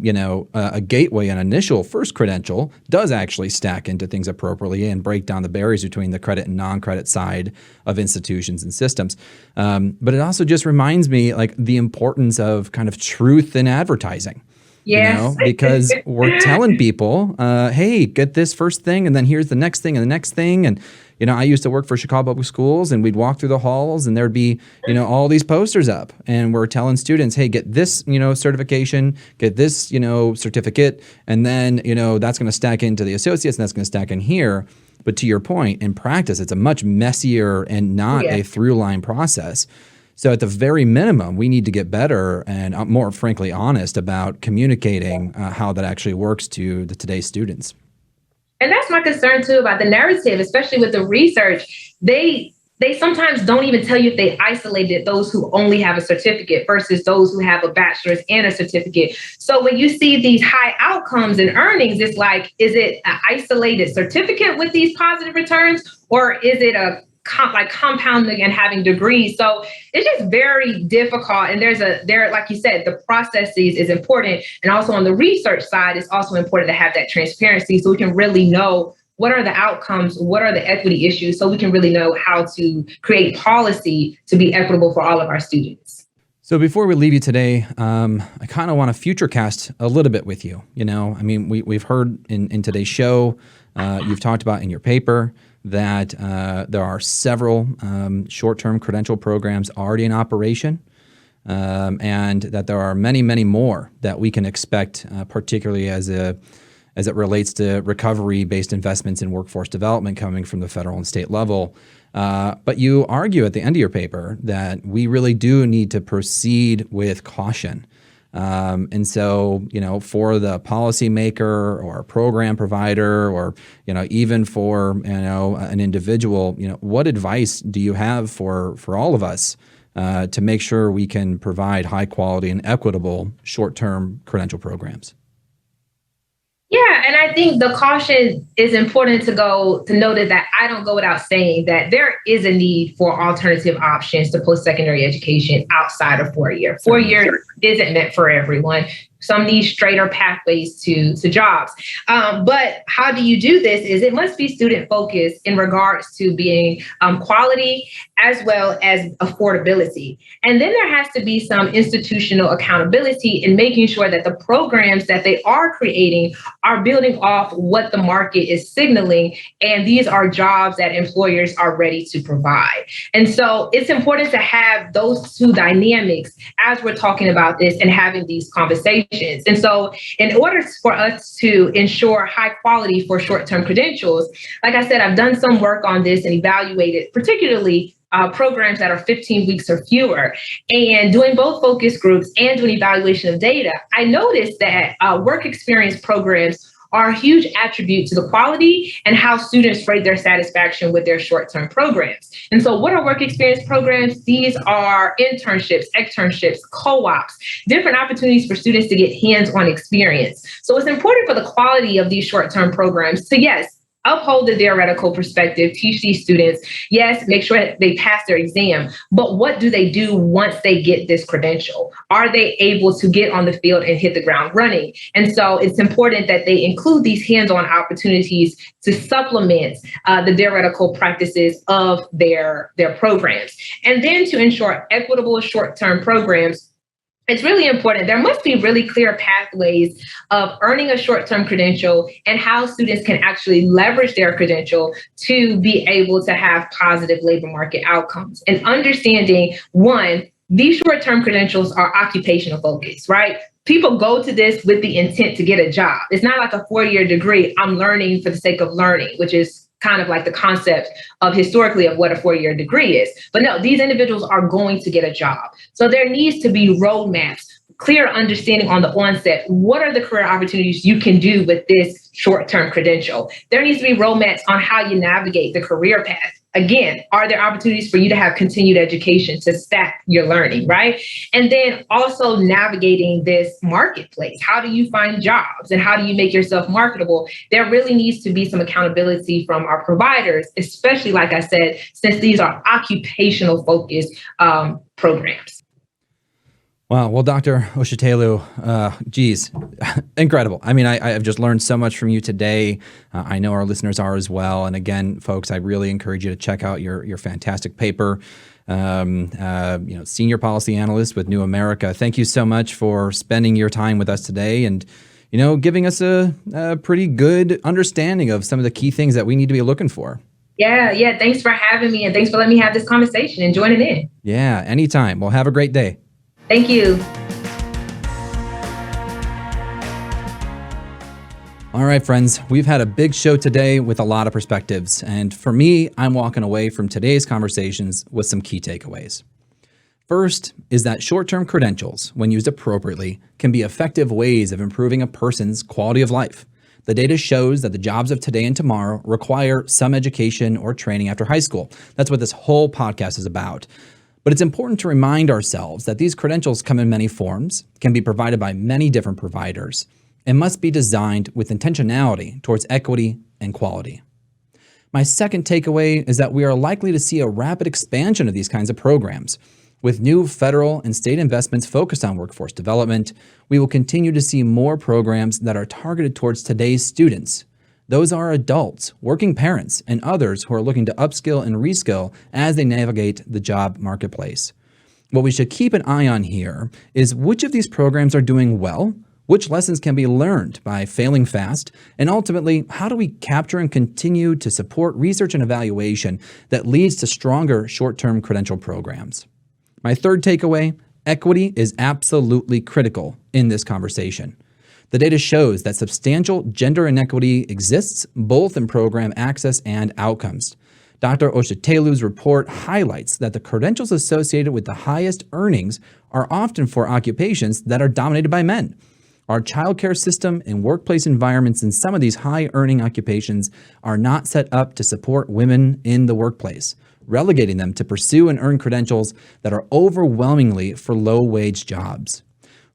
a gateway, an initial first credential does actually stack into things appropriately and break down the barriers between the credit and non-credit side of institutions and systems. But it also just reminds me, like, the importance of kind of truth in advertising. Yes. Because we're telling people, hey, get this first thing, and then here's the next thing and the next thing. And, I used to work for Chicago Public Schools, and we'd walk through the halls and there'd be, all these posters up, and we're telling students, hey, get this, certification, get this, certificate. And then, that's going to stack into the associates, and that's going to stack in here. But to your point, in practice, it's a much messier and not a through line process. So at the very minimum, we need to get better and more frankly honest about communicating how that actually works to today's students. And that's my concern too about the narrative, especially with the research. They sometimes don't even tell you if they isolated those who only have a certificate versus those who have a bachelor's and a certificate. So when you see these high outcomes and earnings, it's like, is it an isolated certificate with these positive returns, or is it a compounding and having degrees? So it's just very difficult. And there, like you said, the processes is important. And also on the research side, it's also important to have that transparency so we can really know what are the outcomes, what are the equity issues, so we can really know how to create policy to be equitable for all of our students. So before we leave you today, I kind of want to future cast a little bit with you. I mean, we've heard in today's show, you've talked about in your paper that there are several short-term credential programs already in operation, and that there are many, many more that we can expect, particularly as it relates to recovery-based investments in workforce development coming from the federal and state level. But you argue at the end of your paper that we really do need to proceed with caution. And so, for the policymaker or a program provider, or, even for, an individual, what advice do you have for all of us to make sure we can provide high quality and equitable short-term credential programs? Yeah, and I think the caution is important to note that I don't go without saying that there is a need for alternative options to post-secondary education outside of 4 years. 4 years isn't meant for everyone. Some need straighter pathways to jobs. But how do you do this is it must be student focused in regards to being quality as well as affordability. And then there has to be some institutional accountability in making sure that the programs that they are creating are building off what the market is signaling. And these are jobs that employers are ready to provide. And so it's important to have those two dynamics as we're talking about this and having these conversations. And so in order for us to ensure high quality for short-term credentials, like I said, I've done some work on this and evaluated particularly programs that are 15 weeks or fewer. And doing both focus groups and doing evaluation of data, I noticed that work experience programs are a huge attribute to the quality and how students rate their satisfaction with their short-term programs. And so what are work experience programs? These are internships, externships, co-ops, different opportunities for students to get hands-on experience. So it's important for the quality of these short-term programs to, yes, uphold the theoretical perspective, teach these students, yes, make sure that they pass their exam, but what do they do once they get this credential? Are they able to get on the field and hit the ground running? And so it's important that they include these hands-on opportunities to supplement the theoretical practices of their programs. And then to ensure equitable short-term programs, it's really important. There must be really clear pathways of earning a short-term credential and how students can actually leverage their credential to be able to have positive labor market outcomes. And understanding, one, these short-term credentials are occupational focused, right? People go to this with the intent to get a job. It's not like a 4-year degree, I'm learning for the sake of learning, which is kind of like the concept of historically of what a 4-year degree is. But no, these individuals are going to get a job. So there needs to be roadmaps, clear understanding on the onset. What are the career opportunities you can do with this short-term credential? There needs to be roadmaps on how you navigate the career path. Again, are there opportunities for you to have continued education to stack your learning, right? And then also navigating this marketplace. How do you find jobs and how do you make yourself marketable? There really needs to be some accountability from our providers, especially, like I said, since these are occupational focused programs. Wow. Well, Dr. Oshitelu, geez, incredible. I mean, I've just learned so much from you today. I know our listeners are as well. And again, folks, I really encourage you to check out your fantastic paper. Senior policy analyst with New America. Thank you so much for spending your time with us today and, giving us a pretty good understanding of some of the key things that we need to be looking for. Yeah. Thanks for having me. And thanks for letting me have this conversation and joining in. Yeah, anytime. Well, have a great day. Thank you. All right, friends, we've had a big show today with a lot of perspectives. And for me, I'm walking away from today's conversations with some key takeaways. First is that short-term credentials, when used appropriately, can be effective ways of improving a person's quality of life. The data shows that the jobs of today and tomorrow require some education or training after high school. That's what this whole podcast is about. But it's important to remind ourselves that these credentials come in many forms, can be provided by many different providers, and must be designed with intentionality towards equity and quality. My second takeaway is that we are likely to see a rapid expansion of these kinds of programs. With new federal and state investments focused on workforce development, we will continue to see more programs that are targeted towards today's students. Those are adults, working parents, and others who are looking to upskill and reskill as they navigate the job marketplace. What we should keep an eye on here is which of these programs are doing well, which lessons can be learned by failing fast, and ultimately, how do we capture and continue to support research and evaluation that leads to stronger short-term credential programs. My third takeaway, equity is absolutely critical in this conversation. The data shows that substantial gender inequity exists both in program access and outcomes. Dr. Oshitelu's report highlights that the credentials associated with the highest earnings are often for occupations that are dominated by men. Our childcare system and workplace environments in some of these high-earning occupations are not set up to support women in the workplace, relegating them to pursue and earn credentials that are overwhelmingly for low-wage jobs.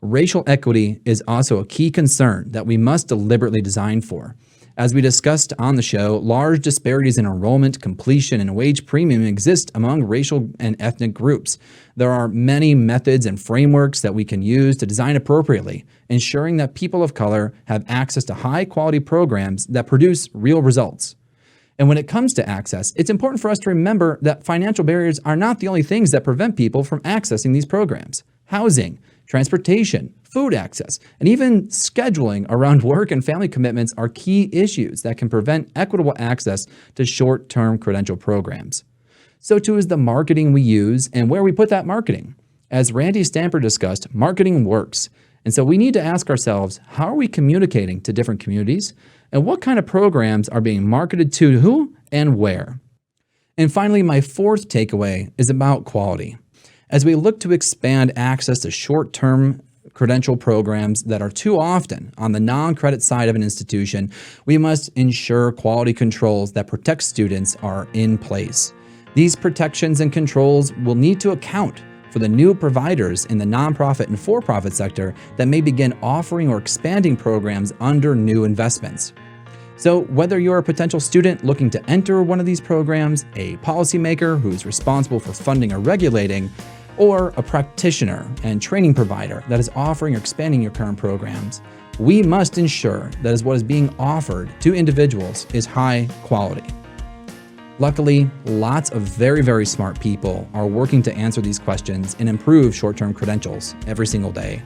Racial equity is also a key concern that we must deliberately design for. As we discussed on the show, large disparities in enrollment, completion, and wage premium exist among racial and ethnic groups. There are many methods and frameworks that we can use to design appropriately, ensuring that people of color have access to high-quality programs that produce real results. And when it comes to access, it's important for us to remember that financial barriers are not the only things that prevent people from accessing these programs. Housing, transportation, food access, and even scheduling around work and family commitments are key issues that can prevent equitable access to short-term credential programs. So too is the marketing we use and where we put that marketing. As Randy Stamper discussed, marketing works. And so we need to ask ourselves, how are we communicating to different communities? And what kind of programs are being marketed to who and where? And finally, my fourth takeaway is about quality. As we look to expand access to short-term credential programs that are too often on the non-credit side of an institution, we must ensure quality controls that protect students are in place. These protections and controls will need to account for the new providers in the nonprofit and for-profit sector that may begin offering or expanding programs under new investments. So whether you're a potential student looking to enter one of these programs, a policymaker who is responsible for funding or regulating, or a practitioner and training provider that is offering or expanding your current programs, we must ensure that as what is being offered to individuals is high quality. Luckily, lots of very, very smart people are working to answer these questions and improve short-term credentials every single day.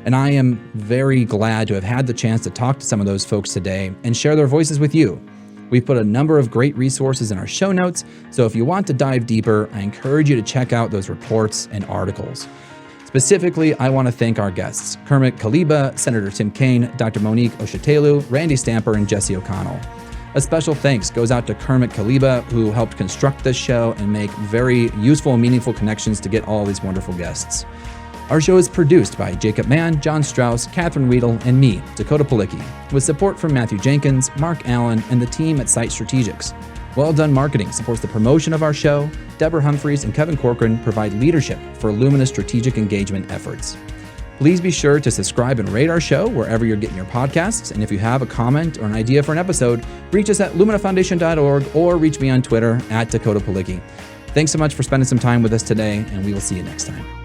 And I am very glad to have had the chance to talk to some of those folks today and share their voices with you. We've put a number of great resources in our show notes, so if you want to dive deeper, I encourage you to check out those reports and articles. Specifically, I want to thank our guests, Kermit Caliba, Senator Tim Kaine, Dr. Monique Oshetelu, Randy Stamper, and Jesse O'Connell. A special thanks goes out to Kermit Caliba, who helped construct this show and make very useful and meaningful connections to get all these wonderful guests. Our show is produced by Jacob Mann, John Strauss, Catherine Weedle, and me, Dakota Palicki, with support from Matthew Jenkins, Mark Allen, and the team at Site Strategics. Well Done Marketing supports the promotion of our show. Deborah Humphreys and Kevin Corcoran provide leadership for Lumina's strategic engagement efforts. Please be sure to subscribe and rate our show wherever you're getting your podcasts. And if you have a comment or an idea for an episode, reach us at luminafoundation.org or reach me on Twitter at Dakota Palicki. Thanks so much for spending some time with us today, and we will see you next time.